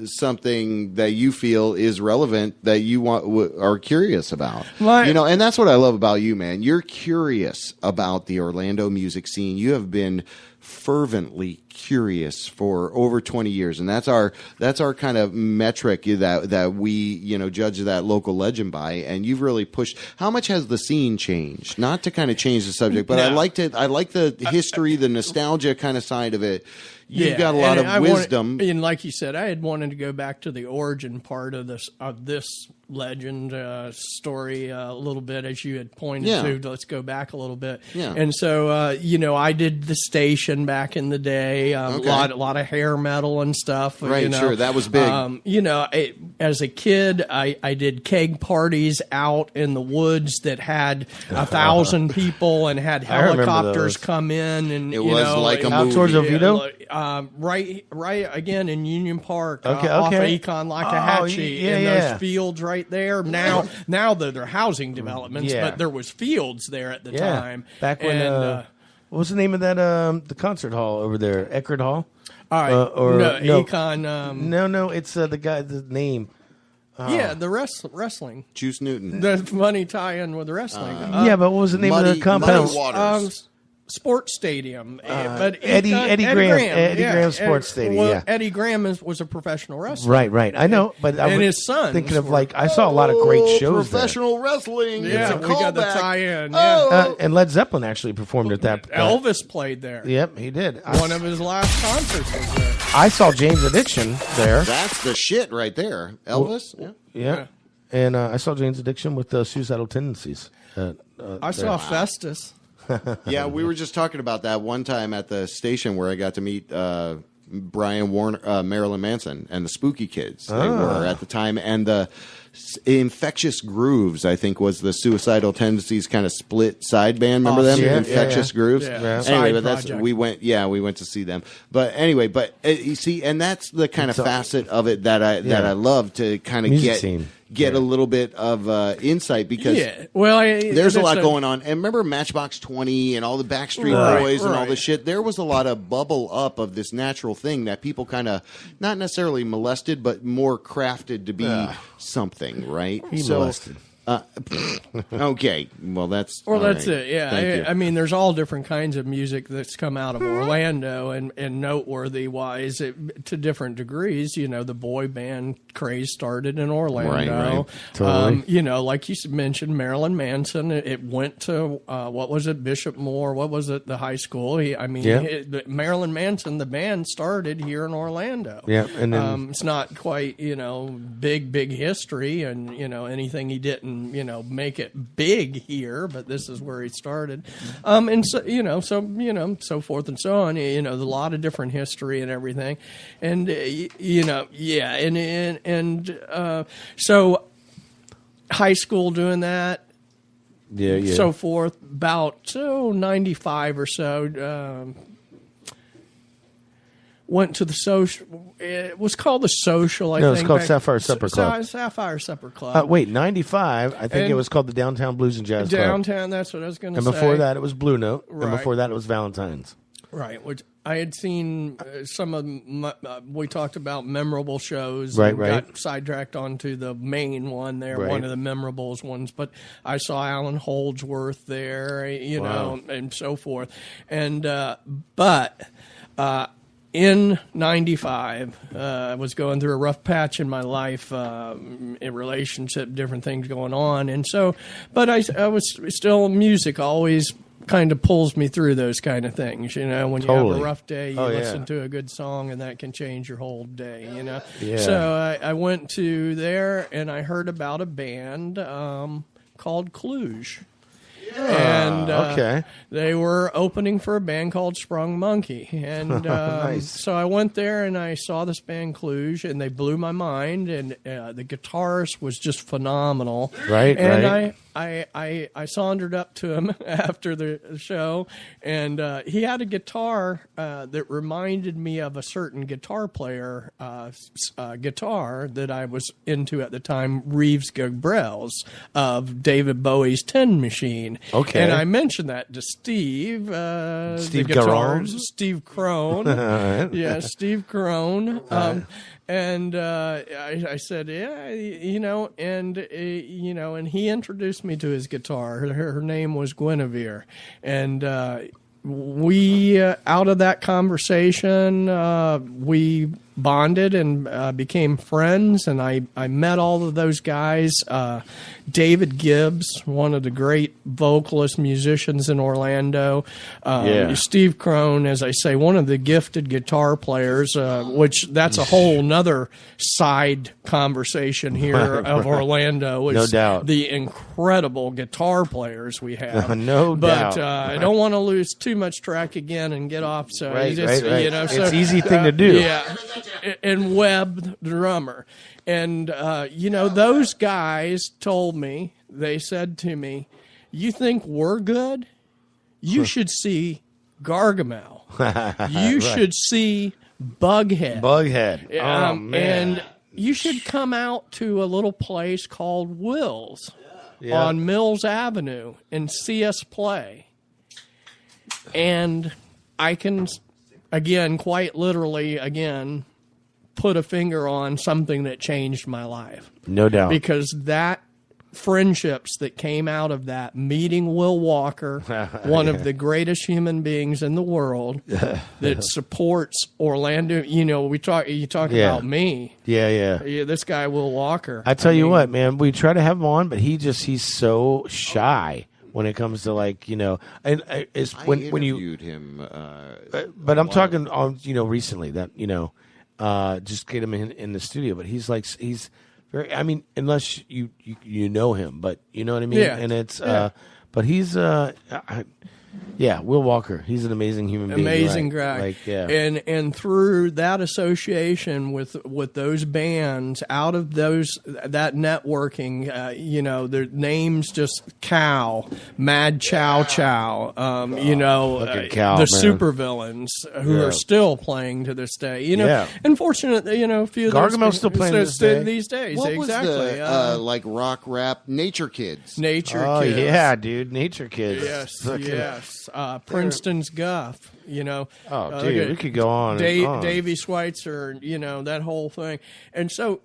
something that you feel is relevant that you are curious about. And that's what I love about you, man. You're curious about the Orlando music scene. You have been fervently curious for over 20 years, and that's our kind of metric that we judge that local legend by. And you've really pushed. How much has the scene changed? Not to kind of change the subject, but I like the history, the nostalgia kind of side of it. You've got a lot of wisdom, and like you said, I had wanted to go back to the origin part of this legend story a little bit, as you had pointed to. Let's go back a little bit. And so I did the station back in the day. A lot of hair metal and stuff. Right, sure, that was big. As a kid, I did keg parties out in the woods that had 1,000 people and had helicopters come in, and it was like a out movie. Towards Oviedo. Right again in Union Park, off of Econ Lakahatchee, in those fields right there. Now they're housing developments, but there was fields there at the time. Back when, what was the name of that the concert hall over there? Eckerd Hall? All right, Econ. No, it's the name. The wrestling. Juice Newton. The funny tie-in with the wrestling. But what was the name of the compound? Muddy Waters. Sports Stadium, but Eddie Graham Sports Stadium. Well, Eddie Graham was a professional wrestler. Right. I know, but I was his son thinking of I saw a lot of great shows. Professional wrestling. Yeah, it's a we got the callback. tie-in. And Led Zeppelin actually performed at that. Elvis played there. Yep, he did. One of his last concerts was there. I saw James Addiction there. That's the shit right there. Elvis. Yeah. And I saw James Addiction with Suicidal Tendencies. I saw Festus. Yeah, we were just talking about that one time at the station where I got to meet Brian Warner, Marilyn Manson, and the Spooky Kids. They were at the time, and the Infectious Grooves, I think, was the Suicidal Tendencies kind of split side band. Remember them? Infectious Grooves. Yeah. Anyway, but we went to see them. But anyway, you see, and that's the kind of facet of it that I love to kind of get a little bit of insight, because there's a lot going on. And remember Matchbox 20 and all the Backstreet Boys and all this shit? There was a lot of bubble up of this natural thing that people kind of not necessarily molested, but more crafted to be something, right? Molested. Okay, well that's right. It. Yeah, I mean, there's all different kinds of music that's come out of Orlando, and noteworthy wise, to different degrees. The boy band craze started in Orlando. Right. Totally. Like you mentioned, Marilyn Manson. It went to what was it, Bishop Moore? What was it? The high school. Marilyn Manson. The band started here in Orlando. Yeah, and then, it's not quite big history, and anything he didn't make it big here, but this is where he started. And so so forth and so on. A lot of different history and everything, and so high school doing that. So forth. About 95 or so. Went to the social. It was called the Social. I think it's called Sapphire Supper Club. Sapphire Supper Club. 95. I think it was called the Downtown Blues and Jazz Club. Downtown. That's what I was going to say. And before that, it was Blue Note. Right. And before that, it was Valentine's. Right. Which I had seen some of. We talked about memorable shows. Right. Got sidetracked onto the main one there. Right. One of the memorables ones. But I saw Alan Holdsworth there. And so forth. And in 95, I was going through a rough patch in my life, in relationship, different things going on. And so, but I was still, music always kind of pulls me through those kind of things. When you have a rough day, you listen to a good song, and that can change your whole day, Yeah. So I went to there, and I heard about a band called Cluj. and okay. They were opening for a band called Sprung Monkey, and Nice. so I went there and I saw this band Cluj, and they blew my mind. And the guitarist was just phenomenal. Right, and right. I sauntered up to him after the show, and he had a guitar that reminded me of a certain guitar player guitar that I was into at the time, Reeves Gabrels of David Bowie's Tin Machine. Okay. And I mentioned that to Steve. Steve the guitar, Garone? Steve Crone. Yeah, Steve Crone. And I said, yeah, and he introduced me to his guitar. Her name was Guinevere, and we out of that conversation we bonded and became friends, and I met all of those guys. David Gibbs, one of the great vocalist musicians in Orlando. Steve Crone, as I say, one of the gifted guitar players, which that's a whole nother side conversation here of Orlando. No doubt. The incredible guitar players we have. No doubt. But I don't want to lose too much track again and get off. So Right. so, It's an easy thing to do. Yeah. And Webb, the drummer. And, those guys told me, they said to me, you think we're good? You should see Gargamel. You should see Bughead. Bughead. Oh, man. And you should come out to a little place called Will's on Mills Avenue and see us play. And I can, quite literally, put a finger on something that changed my life. No doubt. Because that friendships that came out of that, meeting Will Walker, one of the greatest human beings in the world, that supports Orlando. You talk about me. Yeah. This guy, Will Walker. I tell you what, man, we try to have him on, but he's so shy when it comes to and it's when you interviewed him. but I'm talking on recently that just get him in the studio, but he's very. I mean, unless you know him, but you know what I mean. Yeah. And it's but he's Will Walker. He's an amazing human being. Amazing right? guy. And through that association with those bands, out of that networking, their names just Mad Chow Chow, Cow, the man. supervillains who are still playing to this day. Unfortunately, a few of those Gargamel's still playing these days. What exactly. was the rock rap Nature Kids? Nature Kids. Oh yeah, dude, Nature Kids. Yes. Princeton's Guff, Oh, dude, we could go on. and on. Davey Schweitzer, that whole thing. And so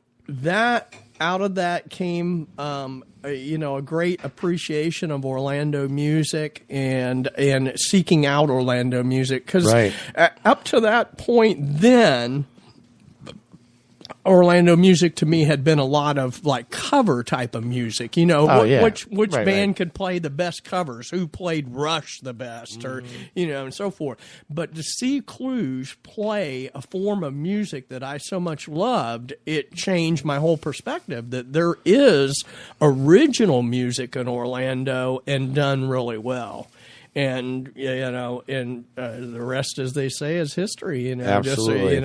out of that came, a great appreciation of Orlando music and seeking out Orlando music. Because up to that point then, Orlando music to me had been a lot of cover type of music, which band could play the best covers, who played Rush the best, or and so forth. But to see Cluj play a form of music that I so much loved, it changed my whole perspective that there is original music in Orlando and done really well. And the rest, as they say, is history. Absolutely.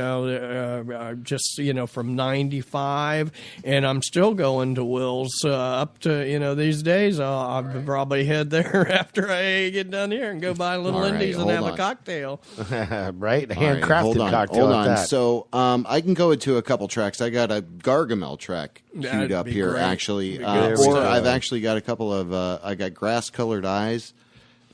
Just from '95, and I'm still going to Will's up to these days. I'll probably head there after I get done here and go buy a little Lindy's and have a cocktail. Right, handcrafted cocktail. Hold on. That. So I can go into a couple tracks. I got a Gargamel track queued up here, great. actually, Or I've actually got a couple of. I got Grass Colored Eyes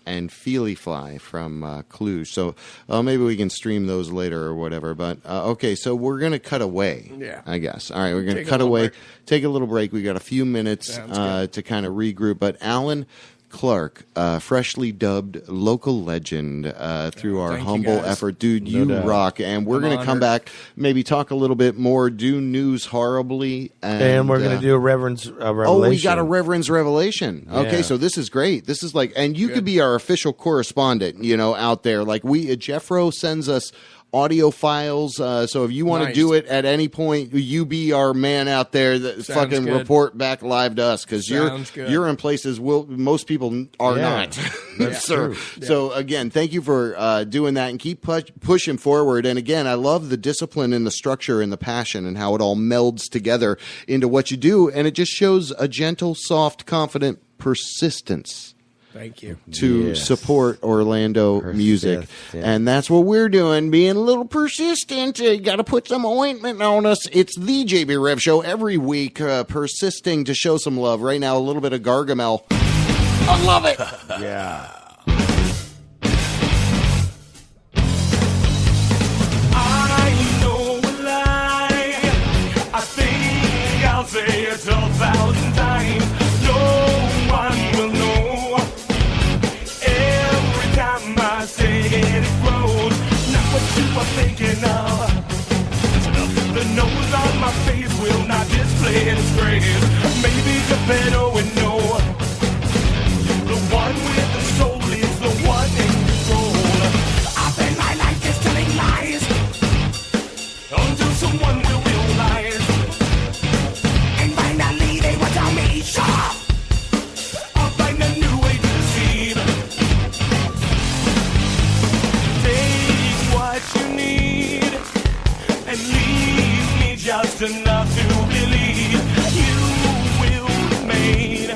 and Feely Fly from Cluj. So maybe we can stream those later or whatever. But okay, so we're going to cut away, I guess. All right, we're going to cut away, take a little break. We got a few minutes to kind of regroup. But Alan Clark, freshly dubbed local legend through our humble effort. Dude, you rock. And we're going to come back, maybe talk a little bit more, do News Horribly. And we're going to do a Reverend's Revelation. Oh, we got a Reverend's Revelation. Okay, so this is great. This is and you could be our official correspondent, out there. Jeffro sends us audio files. So if you want to do it at any point, you be our man out there that fucking good. report back live to us, because you're in places most people are not. That's true. So again, thank you for doing that, and keep pushing forward. And again, I love the discipline and the structure and the passion and how it all melds together into what you do, and it just shows a gentle, soft, confident persistence. Thank you. To support Orlando music. And that's what we're doing, being a little persistent. You got to put some ointment on us. It's the JB Rev Show every week, persisting to show some love. Right now, a little bit of Gargamel. I love it. Yeah. I know a lie. I think I'll say it 1,000 times. No one will know. Every time I say it, it grows. Not what you are thinking of. The nose on my face will not display its grace. Maybe Geppetto would know. The one with the soul is the one in control. I spend my life just telling lies until someone will realize, and finally they will tell me, shut up. I'll find a new way to deceive. Take what you need and leave me just enough to believe you will remain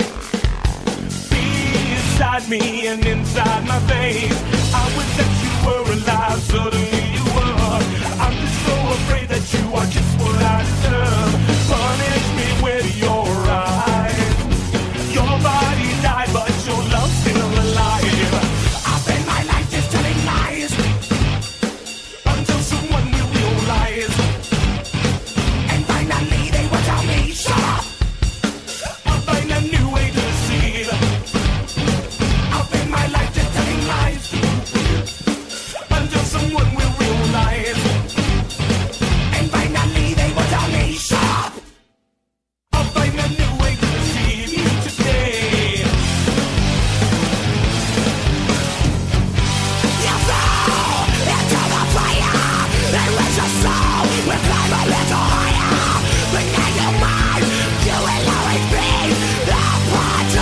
beside me and inside my veins. I wish that you were alive, suddenly you were. I'm just so afraid that you are just what I deserve. Punish me with your eyes. Your body died, but your love's still alive. I spend my life just telling lies until someone will realize, and finally they will tell me, shut up. I'll find a new way to deceive. I'll spend my life just telling lies until someone will realize, and finally they will tell me, shut up. I'll find a new way to deceive you today. You fall into the fire, and with your soul will climb a little higher. But now you're mine, you will always be a part of me.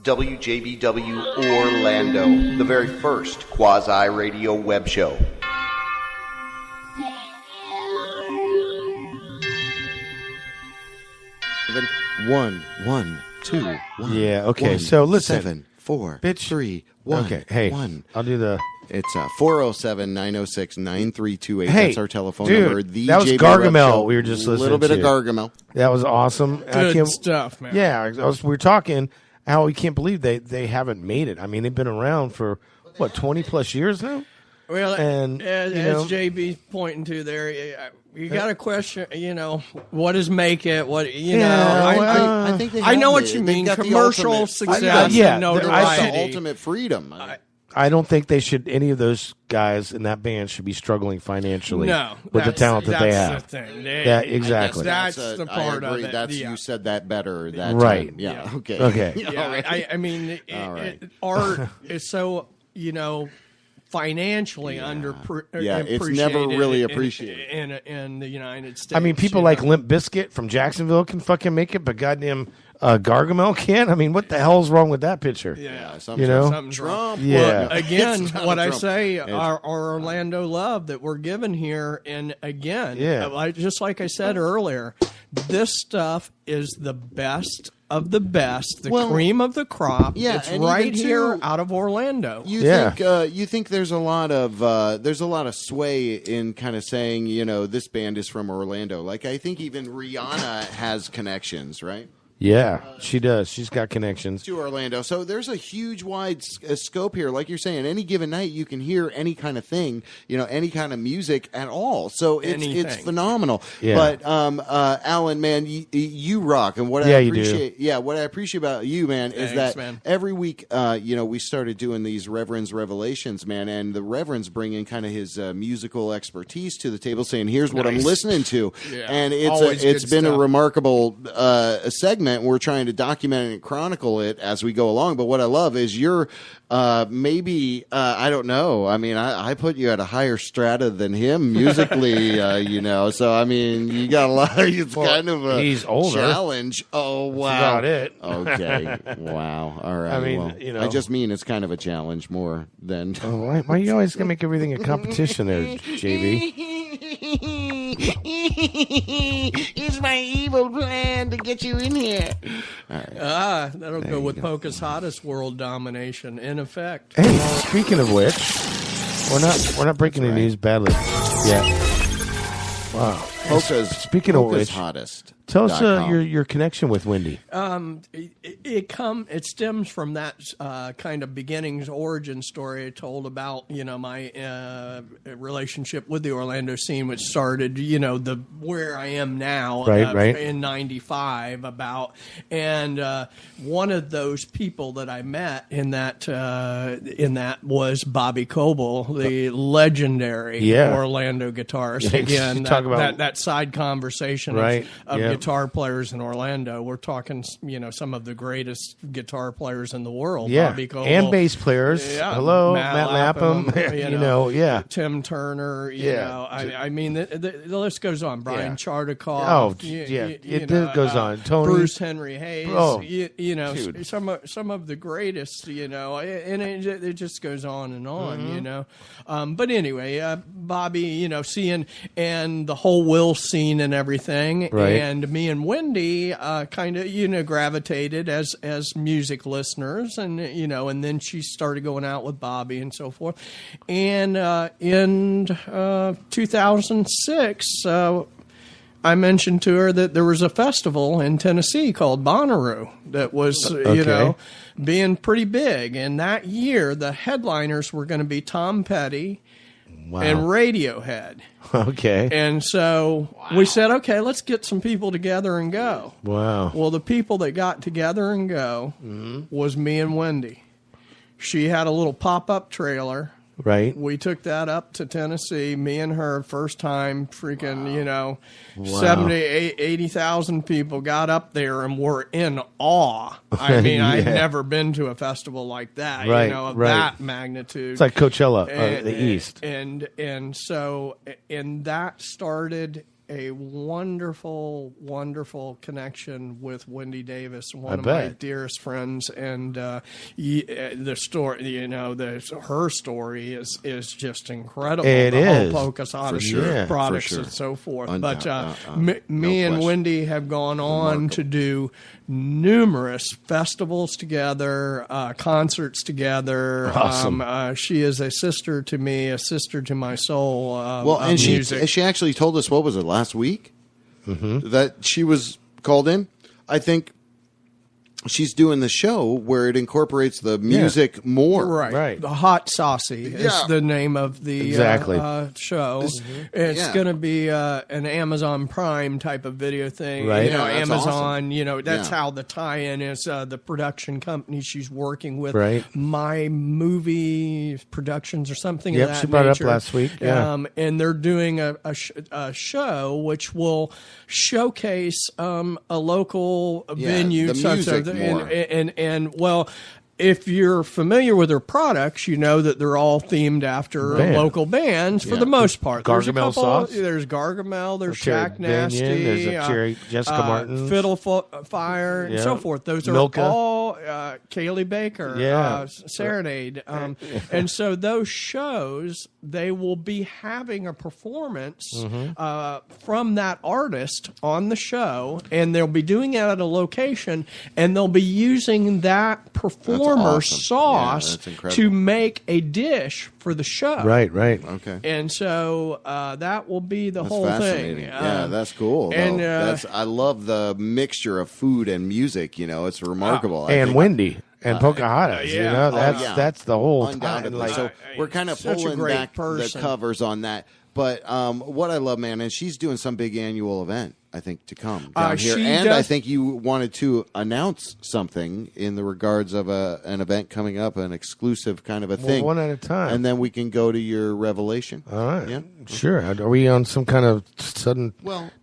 WJBW Orlando, the very first quasi-radio web show. One, one, two, one. Yeah, okay. One, So listen. 7, 4, Bitch. 3, 1. Okay, hey, 1. I'll do the... It's 407-906-9328. Hey, That's our telephone dude, number. The that was JB Gargamel Show. we were just A listening little bit to. of Gargamel. That was awesome. Good stuff, man. Yeah, we were talking how we can't believe they haven't made it. I mean, they've been around for, 20 plus years now? Well, and as JB's pointing to there, you got to question, what does make it? What I think I know what you mean. Commercial success, and notoriety. The ultimate freedom. I don't think they should. Any of those guys in that band should be struggling financially. No, with the talent that they have. That's the thing. Yeah, exactly. That's the part I agree. of it. That's you said that better. That right. Time. Yeah. Okay. Okay. Yeah, right. I mean, art is so financially it's never really appreciated in the United States. I mean, people like Limp Bizkit from Jacksonville can fucking make it, but goddamn Gargamel can? I mean, what the hell's wrong with that picture? Yeah, you know, something's wrong. Yeah. Well, again, It's not what I Trump. say, our Orlando love that we're given here, and again, just like I said earlier, this stuff is the best of the best, the cream of the crop. Yeah, it's and right even, here too, out of Orlando. You think there's a lot of sway in kind of saying, you know, this band is from Orlando. Like I think even Rihanna has connections, right? Yeah, she does. She's got connections to Orlando. So there's a huge wide scope here. Like you're saying, any given night you can hear any kind of thing, you know, any kind of music at all. So it's phenomenal. Yeah. But Alan, man, you rock. And what I appreciate, what I appreciate about you, man, is that every week, you know, we started doing these Reverend's Revelations, man, and the Reverend's bringing kind of his musical expertise to the table, saying, "Here's what I'm listening to," and it's been a remarkable segment. We're trying to document and chronicle it as we go along. But what I love is you're maybe I don't know. I mean, I put you at a higher strata than him musically, you know. So I mean, you got a lot. It's kind of a he's older. challenge. Oh wow, that's about it. Okay, wow. All right. I mean, you know, I just mean it's kind of a challenge more than. Why are you always gonna make everything a competition, there, JB? It's my evil plan to get you in here. All right. That'll go with Polka's hottest world domination in effect. Hey, speaking of which, we're not breaking the news badly. Yeah. Wow. Speaking of which, hottest. Tell us your connection with Wendy. It stems from that kind of beginnings origin story I told about, you know, my relationship with the Orlando scene, which started, you know, where I am now, right. in '95. And one of those people that I met in that was Bobby Coble, the legendary Orlando guitarist. Again, that side conversation of guitar players in Orlando. We're talking, you know, some of the greatest guitar players in the world. Bobby Coble. And bass players. Hello, Matt Lapham. You know, Tim Turner. You know, I mean, the list goes on. Brian Chartikoff. Oh, it goes on. Tony, Bruce Henry Hayes. Oh, you know, dude. some of the greatest. You know, and it just goes on and on. Mm-hmm. You know, but anyway, Bobby. You know, seeing and the whole Will scene and everything, and me and Wendy kind of, you know, gravitated as music listeners, and you know, and then she started going out with Bobby and so forth. And in 2006, I mentioned to her that there was a festival in Tennessee called Bonnaroo that was, you know, being pretty big. And that year, the headliners were going to be Tom Petty and Radiohead. Okay. And so we said, okay, let's get some people together and go. Wow. Well, the people that got together and go was me and Wendy. She had a little pop-up trailer. Right. We took that up to Tennessee, me and her, first time, freaking, you know, 70, 80,000 people got up there and were in awe. I mean, I'd never been to a festival like that, you know, of that magnitude. It's like Coachella, the East. And so, and that started a wonderful, wonderful connection with Wendy Davis, one of my dearest friends, and the story, you know, her story is just incredible. It is whole Polka's hottest products and so forth. But me and Wendy have gone on to do numerous festivals together, concerts together. Awesome. She is a sister to me, a sister to my soul. And music. she actually told us, what was it, last week? That she was called in. I think she's doing the show where it incorporates the music more. Right. The Hot Saucy is the name of the show. It's going to be an Amazon Prime type of video thing. Right. You know, Amazon, awesome. you know, that's how the tie-in is. The production company she's working with, My Movie Productions or something of that she brought nature. it up last week. And they're doing a show which will showcase a local venue. the music more. And well, if you're familiar with their products, you know that they're all themed after local bands for the most part. There's Gargamel sauce. There's Gargamel. There's Cherry Shaq Nasty. Binion, there's a Cherry Jessica Martin. Fiddle Fire, and so forth. Those are Milka. all Kaylee Baker, Serenade. And so those shows, they will be having a performance from that artist on the show, and they'll be doing it at a location, and they'll be using that performer's sauce to make a dish for the show. Right. Okay. And so that will be the whole thing. Yeah, that's cool. And I love the mixture of food and music. You know, it's remarkable. And Wendy. And Pocahontas, you know, that's the whole undoubtedly. time. So we're kind of such a pulling great back person. the covers on that. But what I love, man, and she's doing some big annual event, I think, to come down here. And I think you wanted to announce something in the regards of an event coming up, an exclusive kind of a thing. One at a time. And then we can go to your revelation. All right. Yeah. Sure. Are we on some kind of sudden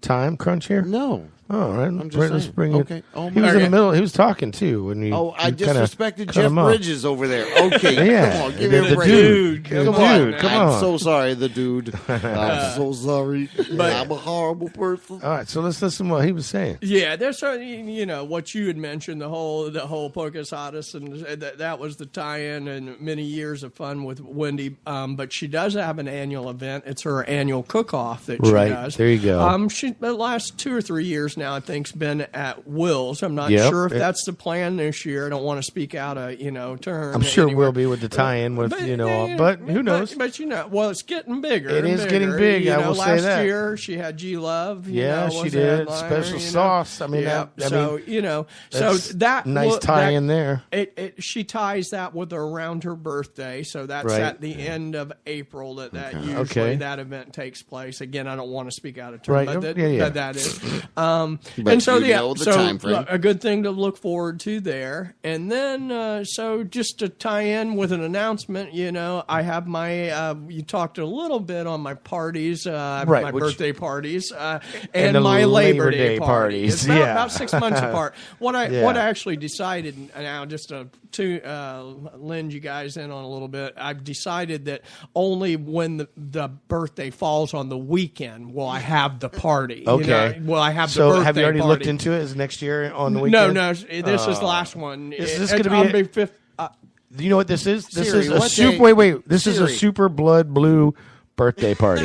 time crunch here? No. All right. I'm just let's saying. bring Okay. it. Oh, He was in the middle. He was talking, too. When you, I you kinda disrespected cut Jeff him off. Bridges over there. Okay, Yeah. come on, give me a The break. dude. Come The on, dude. Come I'm on. so sorry, the dude. I'm so sorry. I'm a horrible person. All right. So let's listen to what he was saying. Yeah, there's what you had mentioned, the whole Pocahontas, and that was the tie-in and many years of fun with Wendy. But she does have an annual event. It's her annual cook-off that she does. There you go. She the last 2 or 3 years now, I think, has been at Will's. I'm not Yep. sure if that's the plan this year. I don't want to speak out a term. I'm sure anywhere. we'll be with the tie-in with, but who knows? But it's getting bigger. It and is getting bigger. big, I will say last that. year she had G Love. Yeah, she did. Special sauce. I mean, so that's that nice tie-in there. She ties that with around her birthday, so that's at the end of April that usually that event takes place. Again, I don't want to speak out of turn, but that is. And so time frame. A good thing to look forward to there. And then so just to tie in with an announcement, I have my you talked a little bit on my parties, my birthday parties, and my Labor Day parties. It's about 6 months apart. What I actually decided now, just to lend you guys in on a little bit, I've decided that only when the birthday falls on the weekend will I have the party. Okay. Will I have the So birthday have you already party. looked into it? Is next year on the weekend? No. This is the last one. Is this going to be fifth? Do you know what this is? This Siri, is a what super. day- Wait. This is a Siri. super blood blue birthday party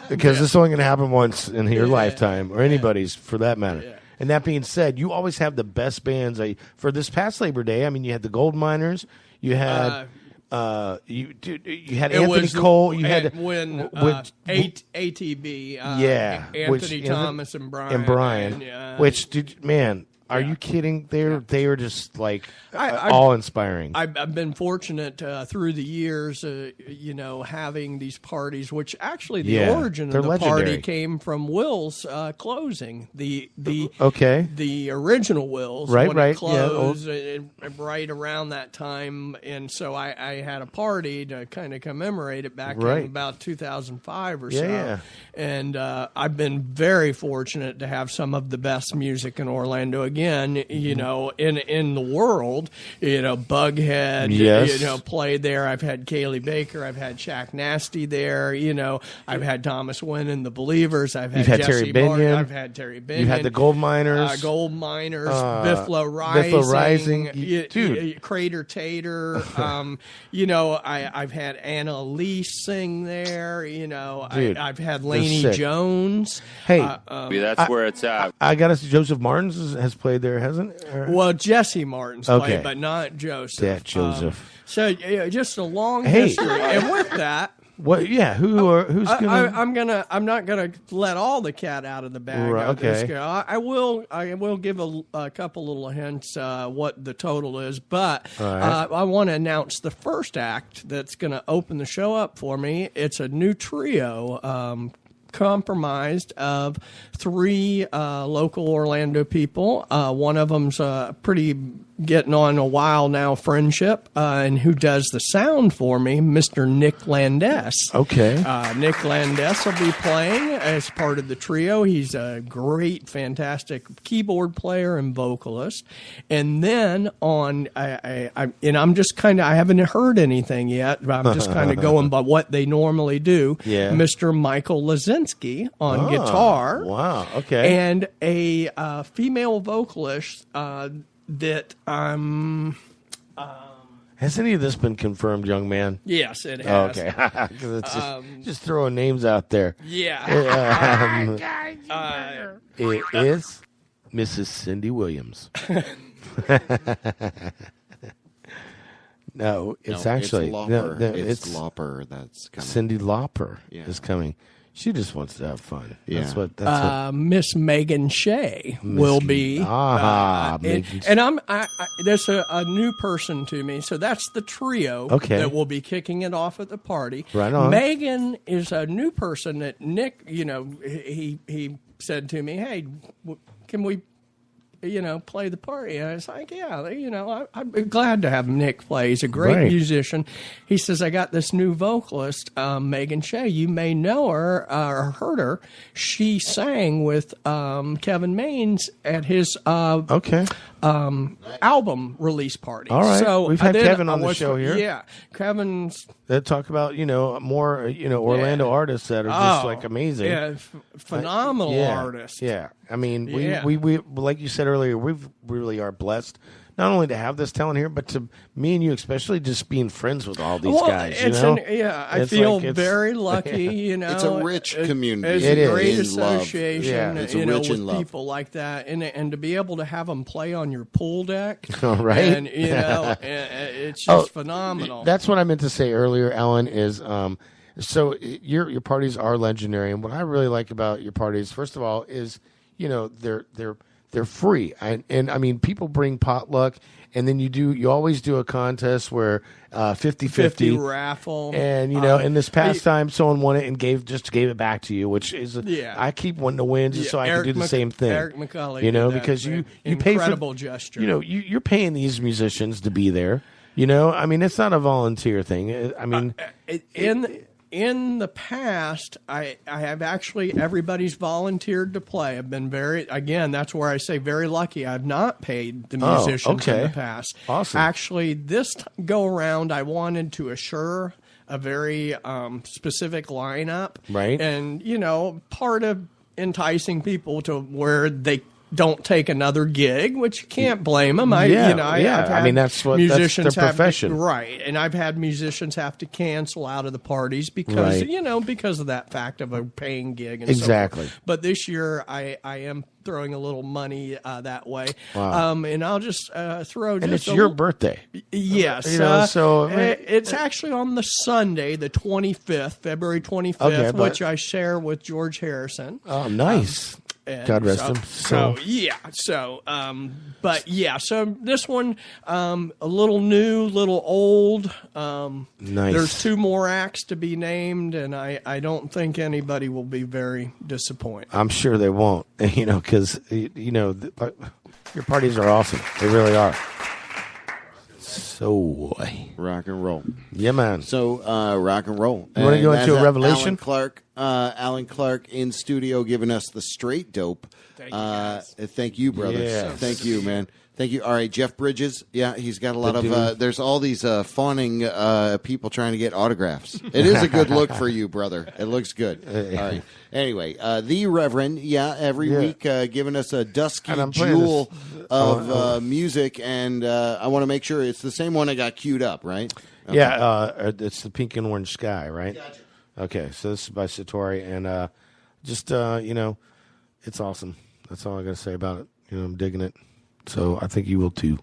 because this is only going to happen once in your lifetime, or anybody's for that matter. Yeah. And that being said, you always have the best bands. For this past Labor Day, I mean, you had the Gold Miners, you had you had Anthony Cole, you had ATB, Anthony Thomas and Brian, which man. Are you kidding? They are just like awe-inspiring. I've been fortunate through the years, having these parties. Which actually, the origin of the party came from Will's closing. The original Will's it closed right around that time, and so I had a party to kind of commemorate it back in about 2005 or so. Yeah. And I've been very fortunate to have some of the best music in Orlando again, in the world. Bughead, played there. I've had Kaylee Baker. I've had Shaq Nasty there. I've had Thomas Wynn and the Believers. I've had Terry Binion. I've had Terry Binion. You've had the Gold Miners. Bifflo Rising. Dude. Crater Tater. I've had Anna Lee sing there. I've had Lainey Jones. Hey, that's where it's at. I got us. Joseph Martins has played there, hasn't it? Well, Jesse Martin's played, but not Joseph. Yeah, Joseph. So just a long history, and with that. What? Yeah. Who's gonna? I'm not gonna let all the cat out of the bag. Right, okay. I will give a couple little hints what the total is, but I want to announce the first act that's going to open the show up for me. It's a new trio comprised of 3 local Orlando people. One of them's pretty getting on a while now friendship, and who does the sound for me, Mr. Nick Landess. Okay. Nick Landess will be playing as part of the trio. He's a great, fantastic keyboard player and vocalist. And then on, I'm just kind of, I haven't heard anything yet, but I'm just kind of going by what they normally do. Yeah. Mr. Michael Lazinski on guitar. Wow. Okay. And a female vocalist that has any of this been confirmed, young man? Yes, it Oh, has. okay. 'Cause it's just throwing names out there. Yeah. It is Mrs. Cindy Williams. No, it's actually Lauper. it's Lauper that's coming. Cindy Lauper Yeah. is coming. She just wants to have fun. Yeah. That's what. Miss Megan Shea will be. Megan and there's a new person to me, so that's the trio that will be kicking it off at the party. Right on. Megan is a new person that Nick, he said to me, "Hey, can we, play the party?" And I was like, "Yeah, I'm glad to have Nick play. He's a great musician." He says, "I got this new vocalist, Megan Shea. You may know her or heard her. She sang with Kevin Maines at his album release party." All right. So We've had Kevin on the show here. Yeah, Kevin's. They talk about more Orlando artists that are just like amazing. Yeah, phenomenal artists. Yeah, I mean, we like you said earlier, we really are blessed not only to have this talent here, but to me and you especially just being friends with all these guys. I feel very lucky. It's a rich community. It's It a is. great In association. love. It's rich with in love. people like that, and to be able to have them play on your pool deck, Right. And it's just phenomenal. That's what I meant to say earlier, Ellen, is so your parties are legendary, and what I really like about your parties, first of all, is they're free, and I mean, people bring potluck, and then you always do a contest where 50-50 raffle, and in this past time, someone won it and gave it back to you, which is I keep wanting to win just so I can do the same thing. Eric McCulley, did that. Because you pay for incredible gesture. You're paying these musicians to be there. I mean, it's not a volunteer thing. I mean, in the past, I have actually, everybody's volunteered to play. I've been that's where I say very lucky. I've not paid the musicians in the past. Awesome. Actually, this go around, I wanted to assure a very specific lineup. Right. And, part of enticing people to where they don't take another gig, which you can't blame them. I mean, that's their profession, right? And I've had musicians have to cancel out of the parties because because of that fact of a paying gig. And exactly. So forth. But this year, I am throwing a little money that way. Wow. And I'll just throw. And it's your birthday. Yes. It's actually on the Sunday, the 25th, February 25th, which I share with George Harrison. Oh, nice. God rest him. So this one, a little new, little old. Nice. There's 2 more acts to be named, and I don't think anybody will be very disappointed. I'm sure they won't, because, your parties are awesome. They really are. So rock and roll. Yeah, man. So rock and roll. You want to go into a revelation? Alan Clark in studio giving us the straight dope. Thank you, guys. Thank you, brother. Yes. Thank you, man. Thank you. All right, Jeff Bridges. Yeah, he's got a lot of. There's all these fawning people trying to get autographs. It is a good look for you, brother. It looks good. All right. Anyway, the Reverend. Every week giving us a dusky jewel of music, and I want to make sure it's the same one I got queued up, right? Okay. Yeah, it's the Pink and Orange Sky, right? Gotcha. Okay, so this is by Satori, and it's awesome. That's all I got to say about it. I'm digging it. So I think you will too.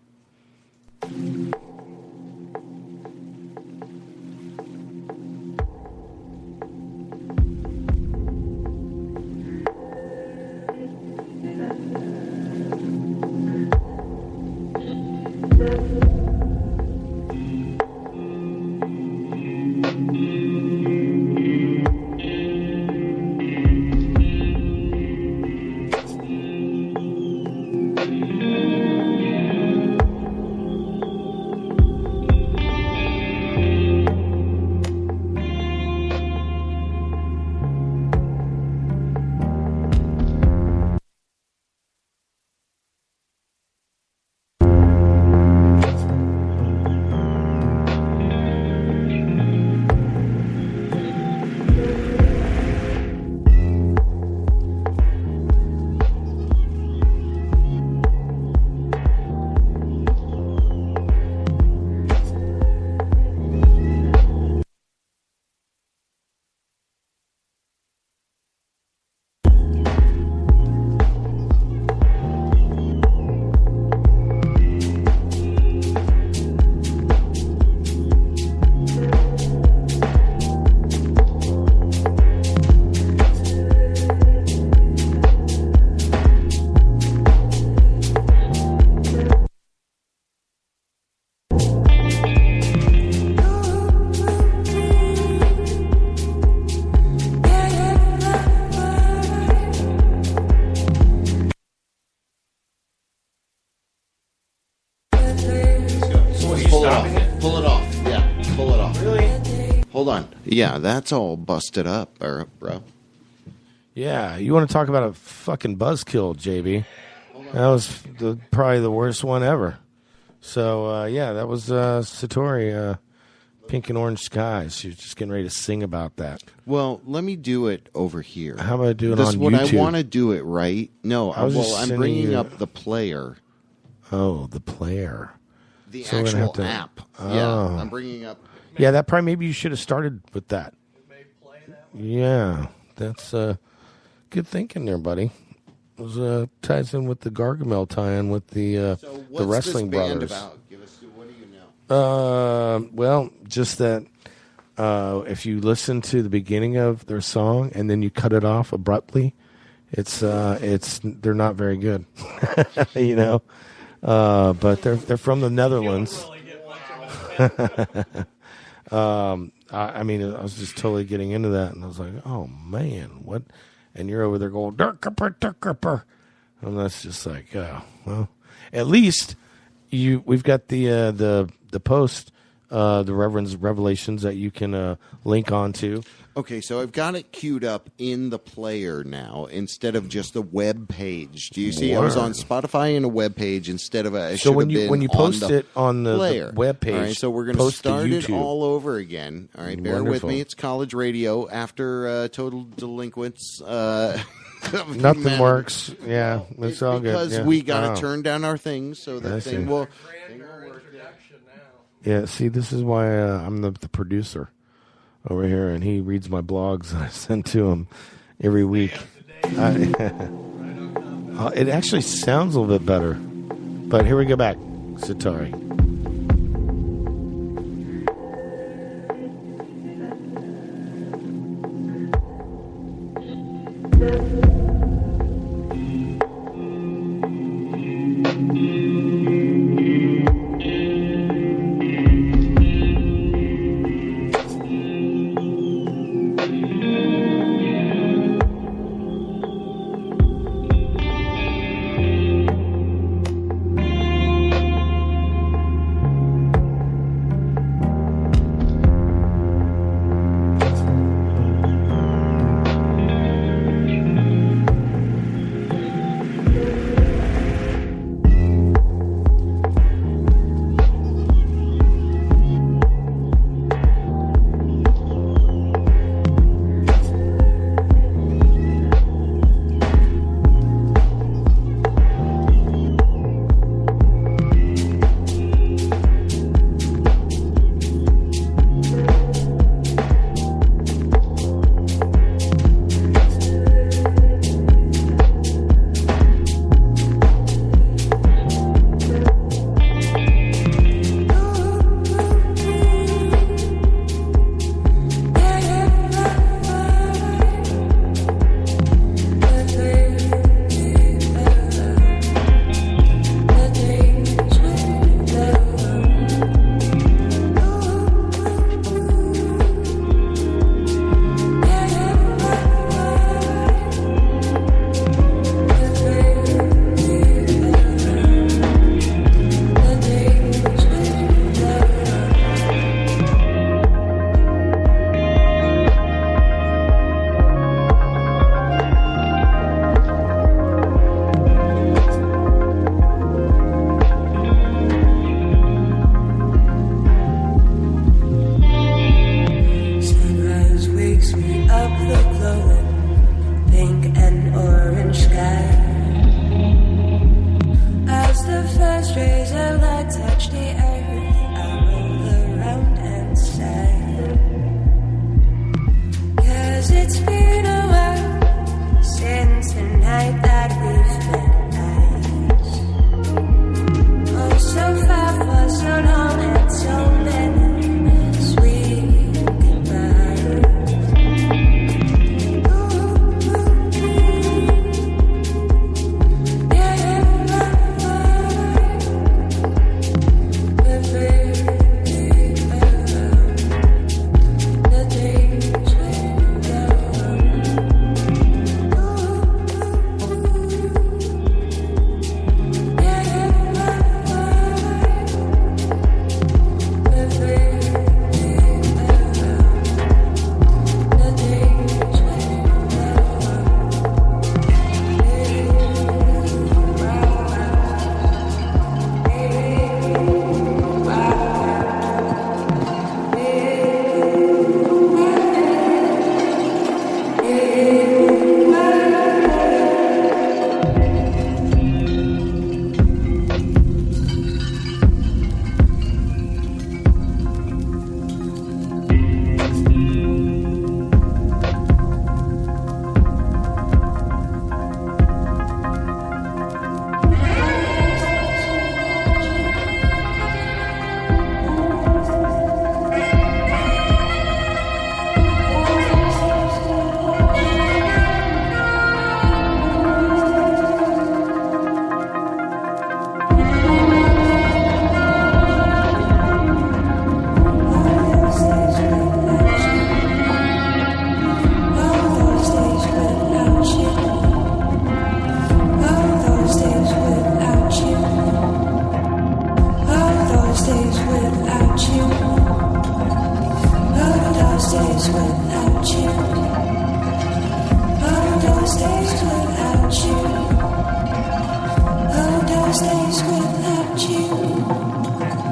hold on. Yeah, that's all busted up, bro. Yeah, you want to talk about a fucking buzzkill, JB? That was probably the worst one ever. So, yeah, that was Satori, Pink and Orange Skies. She was just getting ready to sing about that. Well, let me do it over here. How about I do it this on is what YouTube? I want to do it right. No, I'm bringing up the player. Oh, the player. The So we're gonna actual have to- app. Oh. Yeah, I'm bringing up. Yeah, that probably maybe you should have started with that. Yeah, that's good thinking there, buddy. It was ties in with the Gargamel tie-in with the Wrestling this band Brothers. about? Give us, what do you know? Well, just that if you listen to the beginning of their song and then you cut it off abruptly, it's they're not very good, you know. But they're from the Netherlands. I mean, I was just totally getting into that, and I was like, "Oh man, what?" And you're over there going, "Durkapper," and that's just like, oh, well, at least we've got the post, the Reverend's Revelations that you can link onto. Okay, so I've got it queued up in the player now instead of just a web page. Do you see? I was on Spotify in a web page instead of a. So when you post it on the web page, all right, so we're going to start it all over again. All right, bear with me. It's college radio after Total Delinquents. Nothing works. Yeah, it's all good. Because we got to turn down our things so that thing will. Yeah, see, this is why I'm the producer over here, and he reads my blogs that I send to him every week. It actually sounds a little bit better, but here we go back, Satori. Thursdays without you.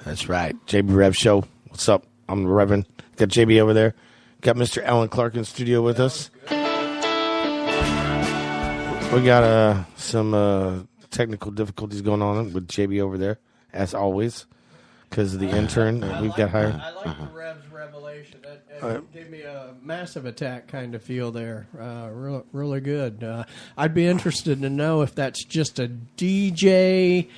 That's right. JB Rev Show. What's up? I'm the Reverend. Got JB over there. Got Mr. Alan Clark in studio with us. We got some technical difficulties going on with JB over there, as always, because of the intern that we've got hired. I like the Rev's revelation. That gave me a Massive Attack kind of feel there. Really good. I'd be interested to know if that's just a DJ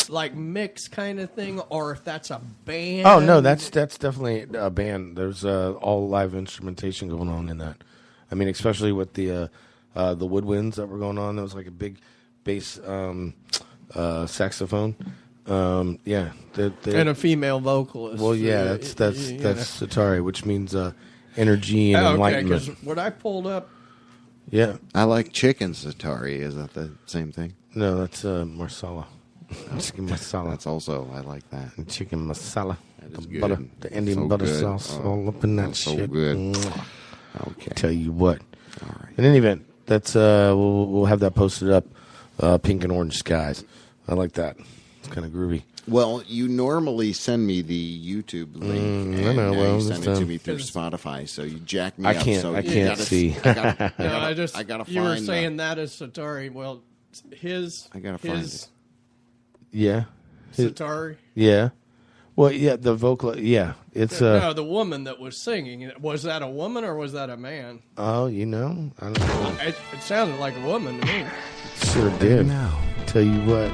like mix kind of thing, or if that's a band. Oh no, that's definitely a band. There's all live instrumentation going on in that. I mean, especially with the woodwinds that were going on. There was like a big bass saxophone. Yeah, and a female vocalist. Well, yeah, that's Satari, which means energy and enlightenment. Okay, because what I pulled up. Yeah, I like chicken Satari. Is that the same thing? No, that's marsala. Chicken masala. That's also, I like that. And chicken masala. That is The good. butter, the Indian So butter good. sauce, Oh, all up in that that's shit. so good. Mwah. Okay. Tell you what. All right. In any event, that's we'll have that posted up. Pink and orange skies. I like that. It's kind of groovy. Well, you normally send me the YouTube link, and I know. now Well, you send this it to time- me through Spotify, so you jack me I up. can't- So I you can't gotta- see. I gotta I find. You were saying that is Satari. Well, his. I gotta find his it. Yeah. Satari. Yeah. Well, yeah, the vocal. Yeah, it's No, the woman that was singing. Was that a woman or was that a man? Oh, I don't know. It sounded like a woman to me. Sure did. Now, Tell you what,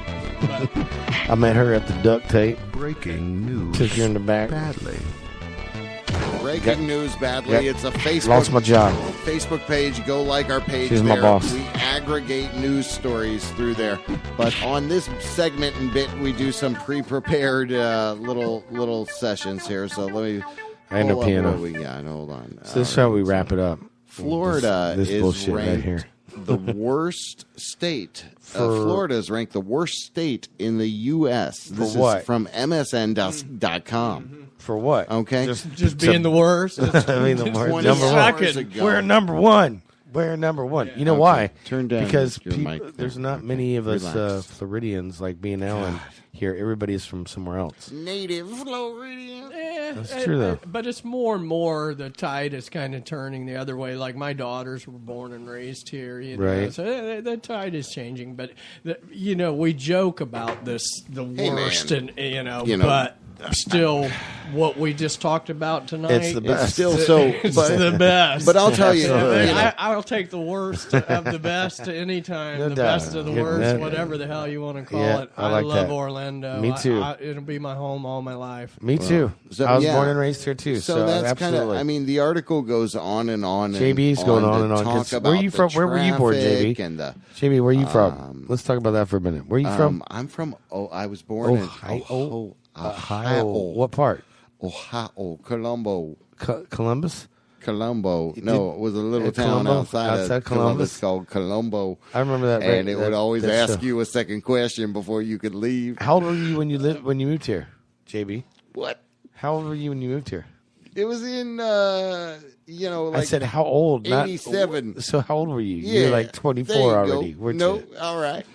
I met her at the duct tape. breaking news. Took her in the back. Badly. Breaking news badly. Yep. It's a Facebook. Lost my job. Facebook page. Go like our page. She's there. my boss. We aggregate news stories through there. But on this segment and bit, we do some pre-prepared little sessions here. So let me. And a pull up piano. what we got. Hold on. So this is how we wrap it up. Florida This is bullshit right ranked here. the worst state. Florida is ranked the worst state in the U.S. This what? is from MSN.com. For what? Okay. Just being the worst. I mean, the Just worst. 20 Number hours one. ago. We're number one. We're number one. You know Okay. why? Turn down because your people, mic there. there's not many of us Relax. Floridians like me and Alan here. Everybody's from somewhere else. Native Floridian. That's true, though. But it's more and more the tide is kind of turning the other way. Like my daughters were born and raised here, you know, Right. so the tide is changing. But we joke about this, the Hey, worst, man. and You know. but still, what we just talked about tonight, It's the best. It's still so. It's but, the best. But I'll tell you, Absolutely. I'll take the worst of the best anytime. No the doubt. best of the Yeah, worst, that- whatever the hell you want to call Yeah, it. I like love that. Orlando. Me too. It'll be my home all my life. Me too. so, I was yeah. born and raised here too. So, that's kind of. absolutely. I mean, the article goes on and on. JB's going on and on. Talk 'cause about where are you the from? Where were you born, traffic JB? And the, JB, where are you from? Let's talk about that for a minute. Where are you from? I'm from. I was born in Ohio. Ohio. What part? Ohio, Colombo. Columbus? Colombo. No, it was a little town Colombo? outside Outside of Columbus? called Colombo. I remember that. And it would always that ask show. you a second question before you could leave. How old were you when you moved here, JB? What? How old were you when you moved here? It was in, like I said how old? 87. So how old were you? Yeah, You're like 24 there you already. go. Weren't No, you? all right.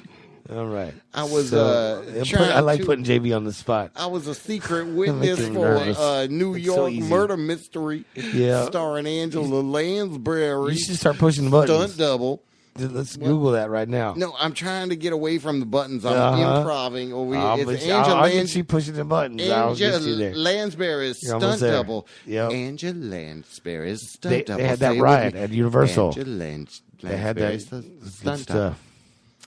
All right. I was I like putting JB on the spot. I was a secret witness him for nervous. a New It's so York easy. murder mystery Yeah. starring Angela Lansbury. You should start pushing the buttons. Stunt double. Let's Google that right now. No, I'm trying to get away from the buttons. I'm improving over here. It's I'll get you pushing the buttons. I'll get you there. Lansbury's You're almost stunt there. double. Yep. Angela Lansbury's stunt double. They had that Say it riot with me. at Universal. Angela They had that Lansbury's good stunt double. stuff.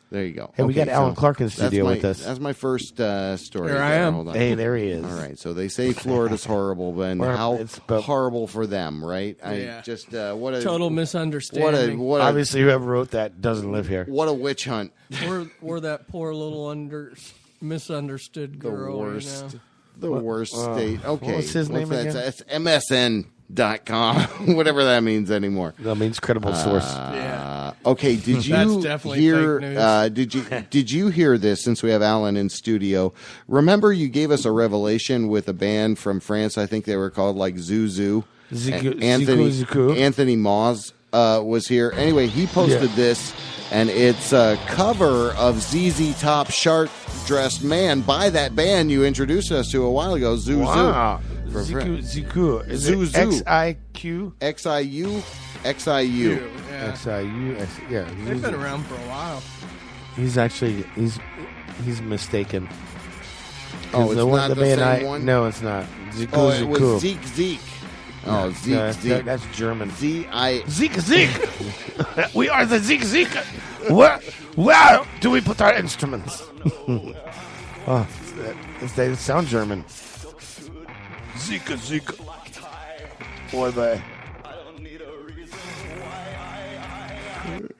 There you go. Hey, we got Alan so Clark in the studio with us. That's my first story. Here I am. Hold on. Hey, there he is. All right, so they say Florida's horrible, but how horrible for them, right? Yeah. I just what a Total misunderstanding. What a Obviously, whoever wrote that doesn't live here. what a witch hunt. We're that poor little misunderstood The girl. worst, You know? the worst state. Okay, what's his name that? again? It's MSN.com, whatever that means anymore. That means credible source. Yeah. Okay, did That's you definitely hear? fake news. Did you hear this? Since we have Alan in studio, remember you gave us a revelation with a band from France. I think they were called like Zuzu. Anthony Moz was here. Anyway, he posted this, and it's a cover of ZZ Top "Shark Dressed Man" by that band you introduced us to a while ago, Zuzu. Wow. Ziku. Is it Zuzu. X-I-Q? Xiu. Yeah. X-I-U. Yeah. They've been around for a while. He's actually, he's mistaken. Oh, it's not the band same one? No, it's not. Ziku, Oh, it was Ziku. Zeke. Oh, Zeke, No, Zeke. that's German. Z-I... Zeke. We are the Zeke. Where do we put our instruments? They sound German. Zeke. Boy, boy.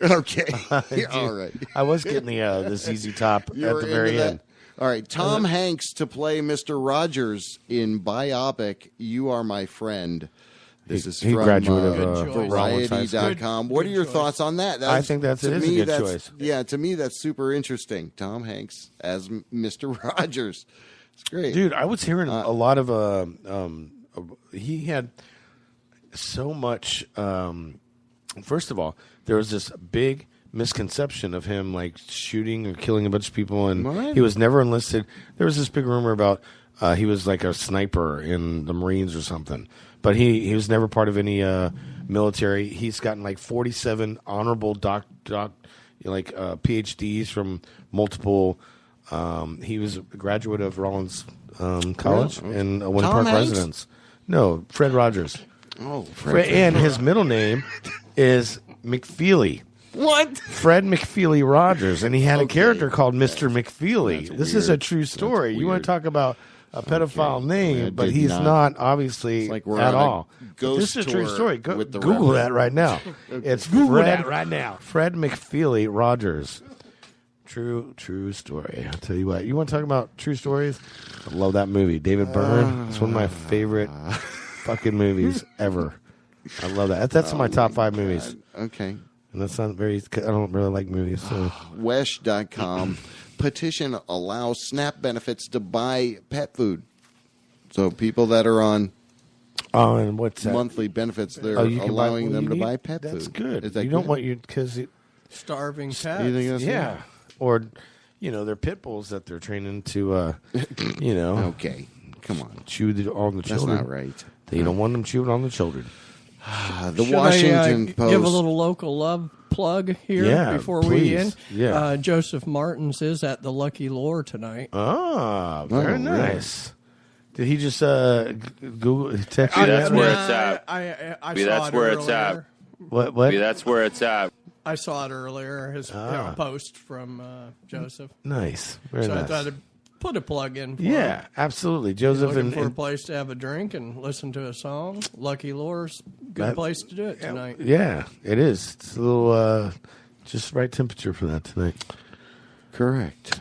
Okay. All right. I was getting the ZZ Top You at were the very into that? end. All right. Tom Hanks to play Mr. Rogers in biopic You Are My Friend. This is he from graduated of Variety.com. What are your thoughts on that? I think it is a good choice. Yeah, to me, that's super interesting. Tom Hanks as Mr. Rogers. It's great. Dude, I was hearing a lot of he had so much first of all, there was this big misconception of him like shooting or killing a bunch of people, and What? he was never enlisted. There was this big rumor about he was like a sniper in the Marines or something, but he was never part of any military. He's gotten like 47 honorable PhDs from multiple. He was a graduate of Rollins College and a Winter Tom Park Hanks? residence. No, Fred Rogers. Oh, And his middle name is McFeely. What? Fred McFeely Rogers, and he had a character called Mr. McFeely. This is a true story. You want to talk about a pedophile name, but he's not obviously like we're at on a all. ghost This is a true tour story. with the Google Reverend. that right now. It's Google Fred, that right now. Fred McFeely Rogers. True story. I'll tell you what. You want to talk about true stories? I love that movie. David Byrne. It's one of my favorite fucking movies ever. I love that. That's in my top 5 movies. Okay. And that's not very. I don't really like movies. So. Wesh.com. Petition allows SNAP benefits to buy pet food. So people that are on and what's that? monthly benefits, they're you can allowing them to you buy need- pet food. That's good. Is that you don't good? want you because Starving pets. You think that's yeah, or they're pit bulls that they're training to Okay, come on, chew on the that's children. not right. They don't want them chewing on the children. The Should Washington I, Post. give a little local love plug here Yeah, before please. we end? Yeah. Joseph Martins is at the Lucky Lore tonight. Ah, very Oh, nice. Did he just Google text See, you that's that? where it's at. I See, saw that's it where earlier. it's at. What? See, that's where it's at. I saw it earlier. His post from Joseph. Nice. Very So nice. I thought I'd put a plug in for Yeah, him. absolutely. If Joseph you're looking for a and place to have a drink and listen to a song, Lucky Lore's a good That- place to do it tonight. yeah, it is. It's a little just right temperature for that tonight. Correct.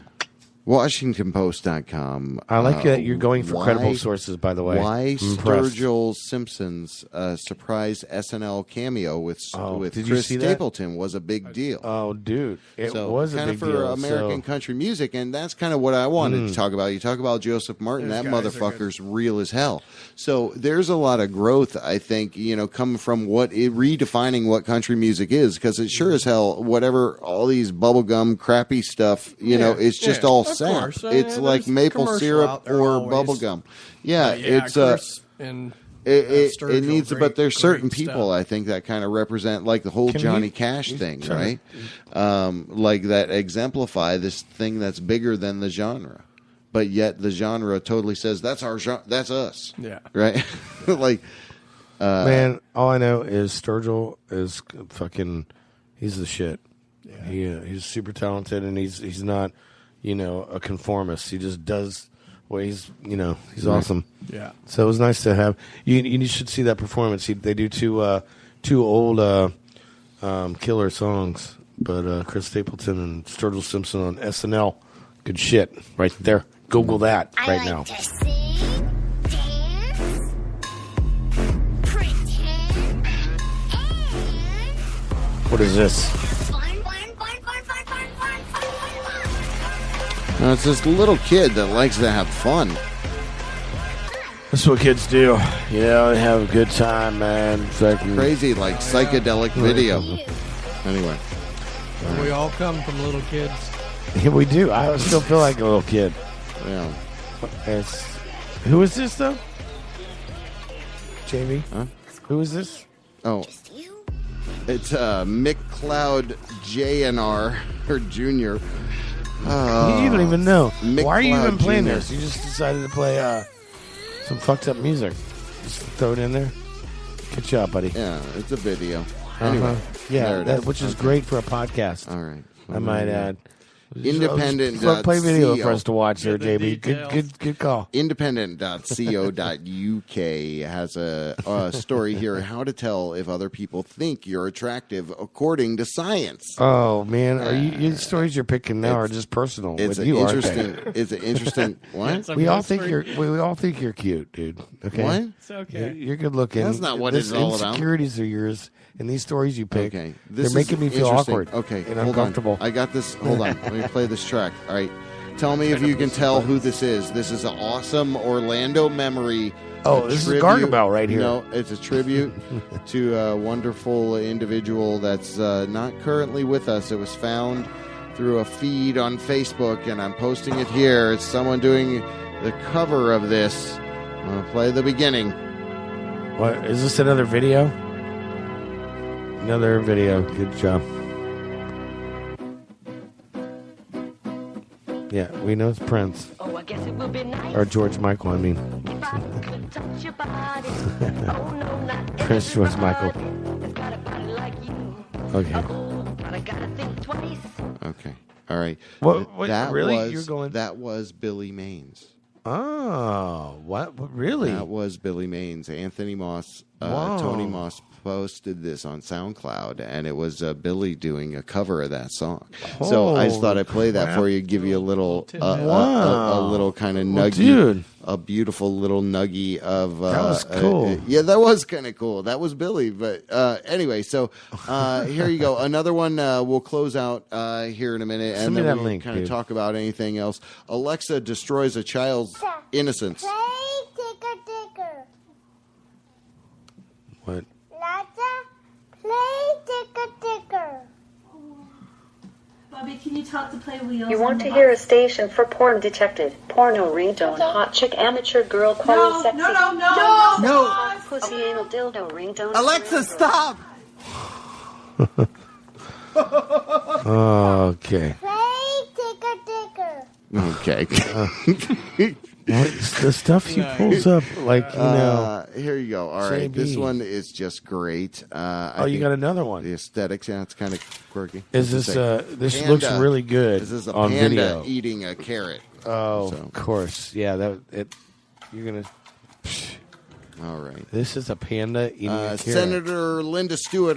WashingtonPost.com. I like that you're going for credible sources, by the way. Why Sturgill Simpson's surprise SNL cameo with Chris Stapleton was a big deal. Oh, dude. It was a big for deal. American country music, and that's kind of what I wanted to talk about. You talk about Joseph Martin, that motherfucker's real as hell. So there's a lot of growth, I think, coming from redefining what country music is, because it sure as hell, whatever, all these bubblegum crappy stuff, it's just all sap. It's like maple syrup or bubblegum. Yeah, it's it needs, but there's certain people I think that kind of represent like the whole Johnny Cash thing, right? Like that exemplify this thing that's bigger than the genre, but yet the genre totally says that's our genre, that's us. Yeah, right. Like, man, all I know is Sturgill is fucking. He's the shit. Yeah, he's super talented, and he's not, a conformist. He just does. Well, he's awesome. Yeah. So it was nice to have you should see that performance. They do two old killer songs, but Chris Stapleton and Sturgill Simpson on SNL, good shit right there. Google that right now. To sing, dance, pretend, and What is this? No, it's this little kid that likes to have fun. That's what kids do. Yeah, they have a good time, man. Crazy, like psychedelic video. Anyway. We all come from little kids. Yeah, we do. I still feel like a little kid. Yeah. Who is this, though? Jamie? Huh? Who is this? Oh. It's Mick Cloud JNR, or Jr. You don't even know. Mick Why are you Cloud even playing Jr. this? You just decided to play some fucked up music. Just throw it in there. Good job, buddy. Yeah, it's a video. Anyway. Yeah, which is great for a podcast. All right. I might add. Independent. Play video for us to watch there, JB. Good call. Independent.co.uk has a story here: how to tell if other people think you're attractive according to science. Oh man, the stories you're picking now are just personal. It's with you, interesting. It's an interesting. What? We all think you're cute, dude. Okay. What? It's okay. You're good looking. That's not what it's all about. Insecurities are yours, and these stories you pick. Okay. They're making me feel awkward. Okay. And hold uncomfortable. on. I got this. Hold on. Let me play this track. All right. Tell me if you can tell who this is. This is an awesome Orlando memory. Oh, this is Gargamel right here. No, it's a tribute to a wonderful individual that's not currently with us. It was found through a feed on Facebook, and I'm posting it here. It's someone doing the cover of this. I'm going to play the beginning. What is this? Another video? Another video. Good job. Yeah, we know it's Prince. Oh, I guess it will be nice. Or George Michael, I mean. If I could touch your body. Oh, no, not Prince George Michael. everybody got a body like you. Okay. Oh, but I gotta think twice. Okay. All right. What that really? Was, You're going... That was Billy Maines. Oh, what? Really? That was Billy Maines. Anthony Moss, Wow. Tony Moss posted this on SoundCloud, and it was Billy doing a cover of that song. So I just thought I'd play that for you, give you a little, a little kind of nuggie, a beautiful little nuggie of. That was cool. Yeah, that was kind of cool. That was Billy, but anyway. So here you go. Another one. We'll close out here in a minute, Send and me then that we'll link, kind of dude. talk about anything else. Alexa destroys a child's innocence. play ticker ticker. What? Alexa, play ticker ticker. Bobby, can you talk to play wheels? You want to hear a station for porn detected. Porno ringtone, hot chick, amateur girl, calling sexy. No. Pussy anal dildo ringtone. Alexa, stop! Okay. Play ticker ticker. Okay. The stuff he pulls up, like, here you go. All right. JB. This one is just great. You got another one. The aesthetics, yeah, it's kind of quirky. Is this, this looks really good This is a on panda video. eating a carrot. Oh, of course. Yeah, you're going to... All right. This is a panda eating a carrot. Senator Linda Stewart,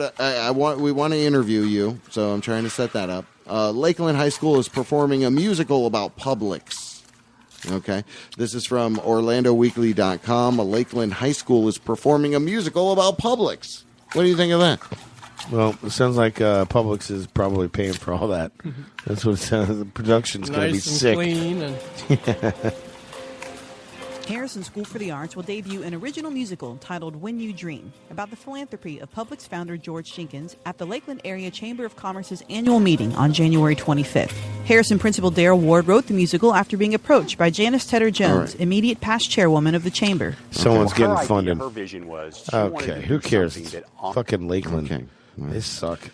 we want to interview you, so I'm trying to set that up. Lakeland High School is performing a musical about Publix. Okay. This is from OrlandoWeekly.com. A Lakeland High School is performing a musical about Publix. What do you think of that? Well, it sounds like Publix is probably paying for all that. That's what it sounds. The production's going to be Nice and sick. clean and Harrison School for the Arts will debut an original musical titled When You Dream, about the philanthropy of Publix founder George Jenkins at the Lakeland Area Chamber of Commerce's annual meeting on January 25th. Harrison Principal Darrell Ward wrote the musical after being approached by Janice Tedder Jones, immediate past chairwoman of the chamber. Someone's getting Her idea, funded. her vision was she wanted Okay, to who do cares? something It's that- fucking Lakeland. Okay. They suck.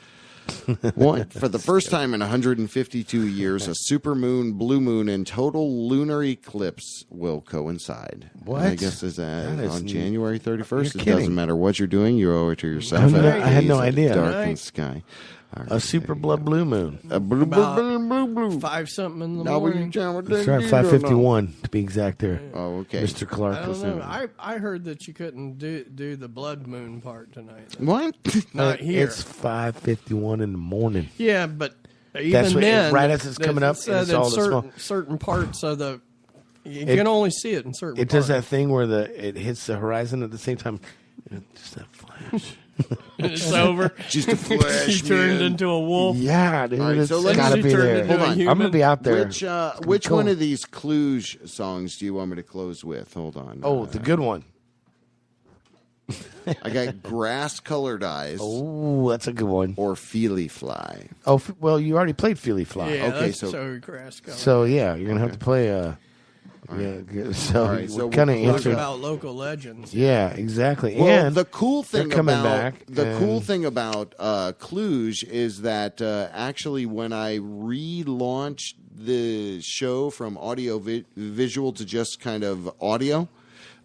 What? For the first time in 152 years, a supermoon, blue moon, and total lunar eclipse will coincide. What? I guess is that That is on January 31st. You're It kidding. doesn't matter what you're doing. You owe it to yourself. I had no idea. Darkened sky. A super blood blue moon. A blue, blue. 5 something in the Now we morning. That's right, 5:51 to be exact there. Oh, okay. Mr. Clark. I don't know. I heard that you couldn't do the blood moon part tonight. What? Not here. It's 5:51 in the morning. Yeah, but even That's what- then, right as it's coming up, said it's that all the smoke. certain parts of the you It- can only see it in certain. It does that thing where it hits the horizon at the same time. Just that flash. It's over. Just a flash. She turned man. into a wolf. Yeah, dude. All right, It's so let's gotta be there. Hold on. I'm gonna be out there. Which Cool. one of these Cluj songs do you want me to close with? Hold on. Oh, the good one. I got grass-colored eyes. Oh, that's a good one. Or Feely Fly. Oh, well, you already played Feely Fly. Yeah, Okay, that's so- so grass color. So yeah, you're gonna have to play. Yeah. So, All right, so kind of we'll talk answer. about local legends. Yeah, exactly. Well, and the cool thing they're coming about back. cool thing about Cluj is that actually when I relaunched the show from audio visual to just kind of audio,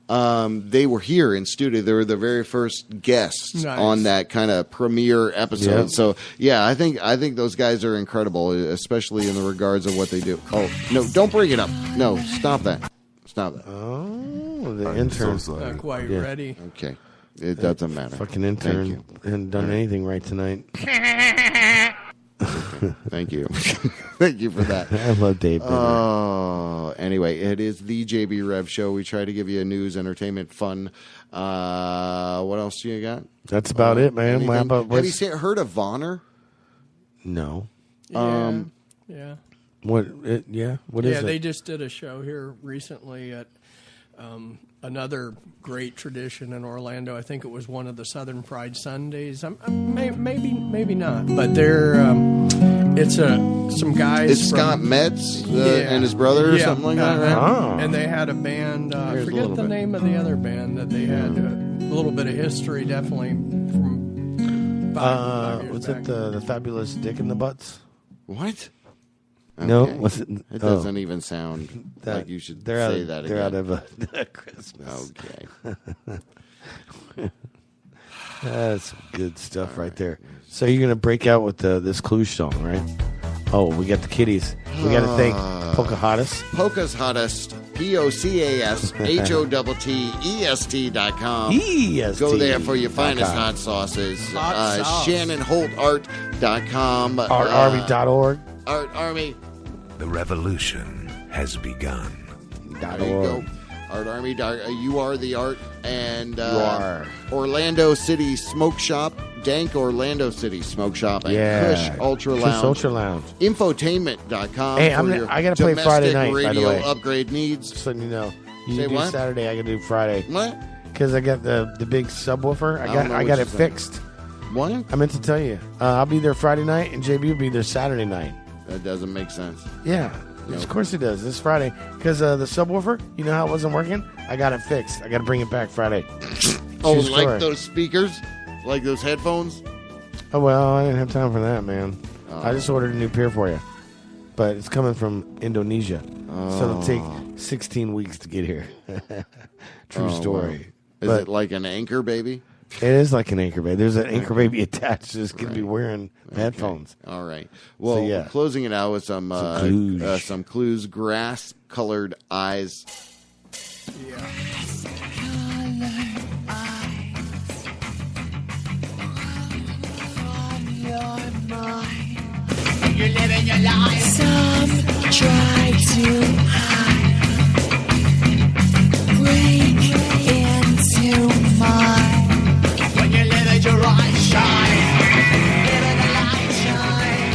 they were here in studio. They were the very first guests Nice. on that kind of premiere episode. Yep. So yeah, I think those guys are incredible, especially in the regards of what they do. Oh no, don't bring it up. No, stop that. Stop that. Oh, the intern. Not quite Yeah. ready. Okay, it doesn't matter. Fucking Thank intern you. hadn't done anything right tonight. Thank you. Thank you for that. I love Dave. Bender. Oh, anyway, it is the JB Rev Show. We try to give you news, entertainment, fun. What else do you got? That's about it, man. Anything? How about Have you heard of Vonner? No. Yeah. What? Yeah. What is Yeah, it? they just did a show here recently at another great tradition in Orlando. I think it was one of the Southern Pride Sundays. Maybe not, but they're it's some guys. It's Scott Metz and his brother or something like that, right? Oh. And they had a band. I Here's a forget little the bit. name of the other band that they had. A little bit of history, definitely from 5 years was back. it the Fabulous Dick in the Butts? What? No, Okay. was it? It doesn't even sound like you should say that They're again. out of Christmas. Okay. That's good stuff right there. So you're gonna break out with this Cluj song, right? Oh, we got the kitties. We got to thank Pocahontas. Polka's Hottest, POCASHOTTEST.com. EST. Go there for your finest .com. hot sauces. Hot sauce. ShannonHoltArt.com. ArtArmy.org. Art Army. The revolution has begun. There you go. Art Army. You are the art. And You are. Orlando City Smoke Shop. Dank Orlando City Smoke Shop. And Yeah. Kush Ultra Kush Lounge. Ultra Lounge. Infotainment.com. Hey, for your I got to play Friday night, domestic by the radio way. upgrade needs. Just letting you know. You Say do what? Saturday, I got to do Friday. What? Because I got the big subwoofer. I don't know I what got you're it saying. fixed. What? I meant to tell you. I'll be there Friday night, and JB will be there Saturday night. That doesn't make sense. Yeah, of course it does. This Friday. Because the subwoofer, you know how it wasn't working? I got it fixed. I got to bring it back Friday. Oh, True like story. those speakers? Like those headphones? Oh, well, I didn't have time for that, man. Oh. I just ordered a new pair for you. But it's coming from Indonesia. So it'll take 16 weeks to get here. True Oh, story. wow. Is But it like an anchor baby? it is like an anchor baby. There's an anchor baby attached. It's going to be wearing headphones. All right. Well, So, yeah. closing it out with some clues. Grass-colored eyes. Yeah. you're living your life. Some try to hide, break into mine. When you let your eyes shine, let the light shine.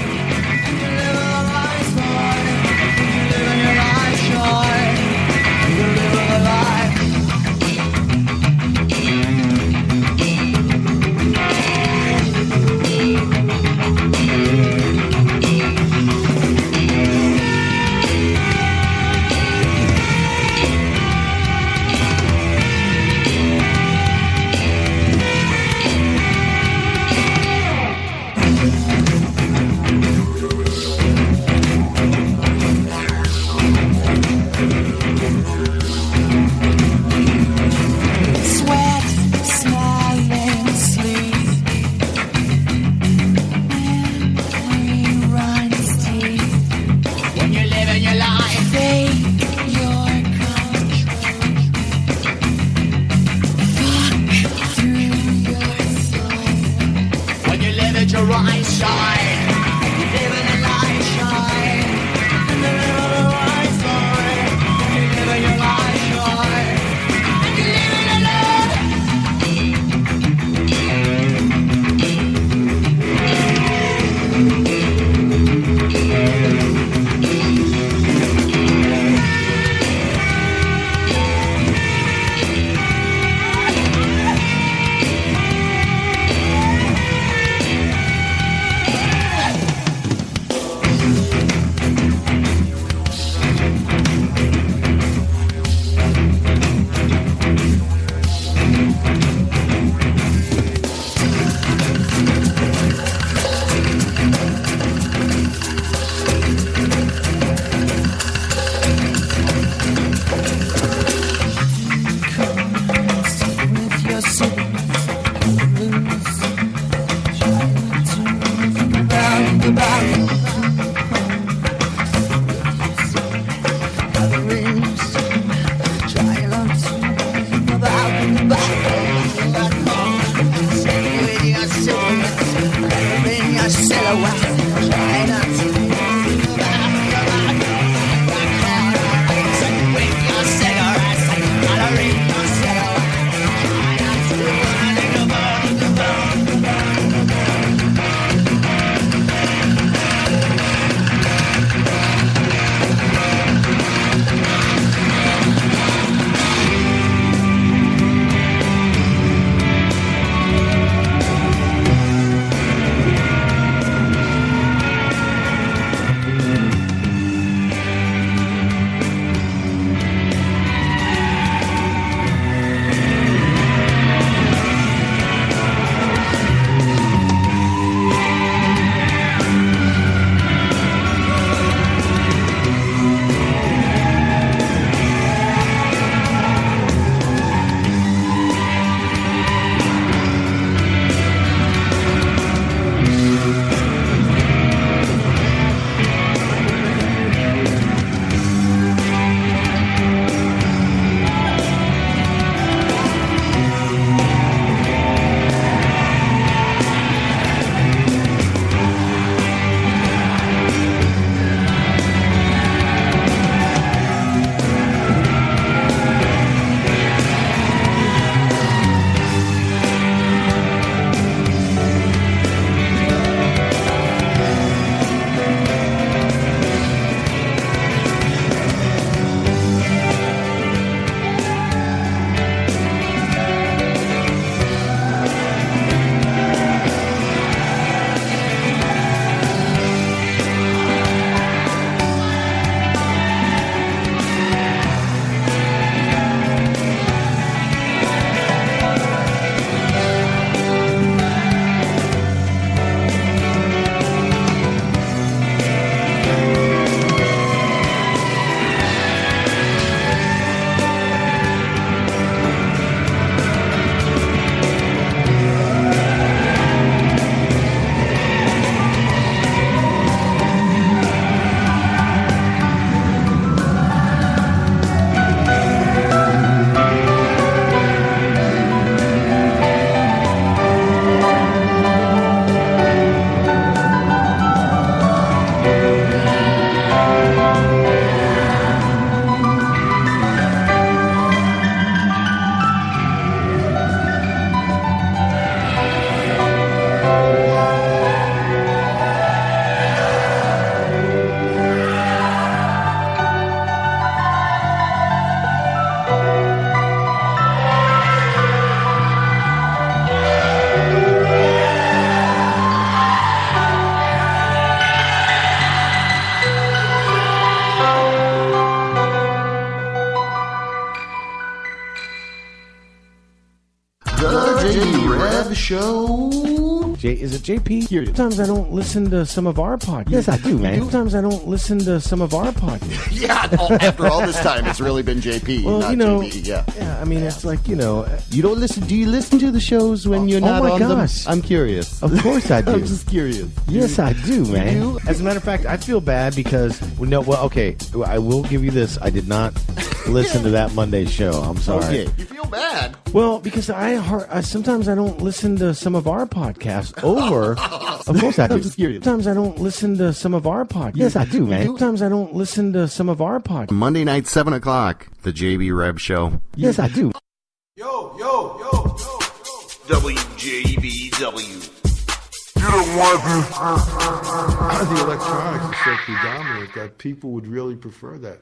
And you live the life shine. When you live in your eyes shine. You live the life. JB Rev Show. Is it JP? Sometimes I don't listen to some of our podcasts. Yes, I do, man. Sometimes I don't listen to some of our podcasts. Yeah, after all this time, it's really been JP, Well, not JB. Yeah. Yeah, I mean, it's like, You don't listen. Do you listen to the shows when you're not my on gosh. them? I'm curious. Of course I do. I'm just curious. Yes, I do, man. You? As a matter of fact, I feel bad because okay, I will give you this. I did not listen to that Monday show. I'm sorry. Okay. You feel bad? Well, because I sometimes I don't listen to some of our podcasts over. Of course I do. I'm just curious. Sometimes I don't listen to some of our podcasts. Yes, I do, man. Sometimes I don't listen to some of our podcasts. Monday night, 7 o'clock, the JB Rev Show. Yes, I do. WJBW. The electronics is so predominant that people would really prefer that.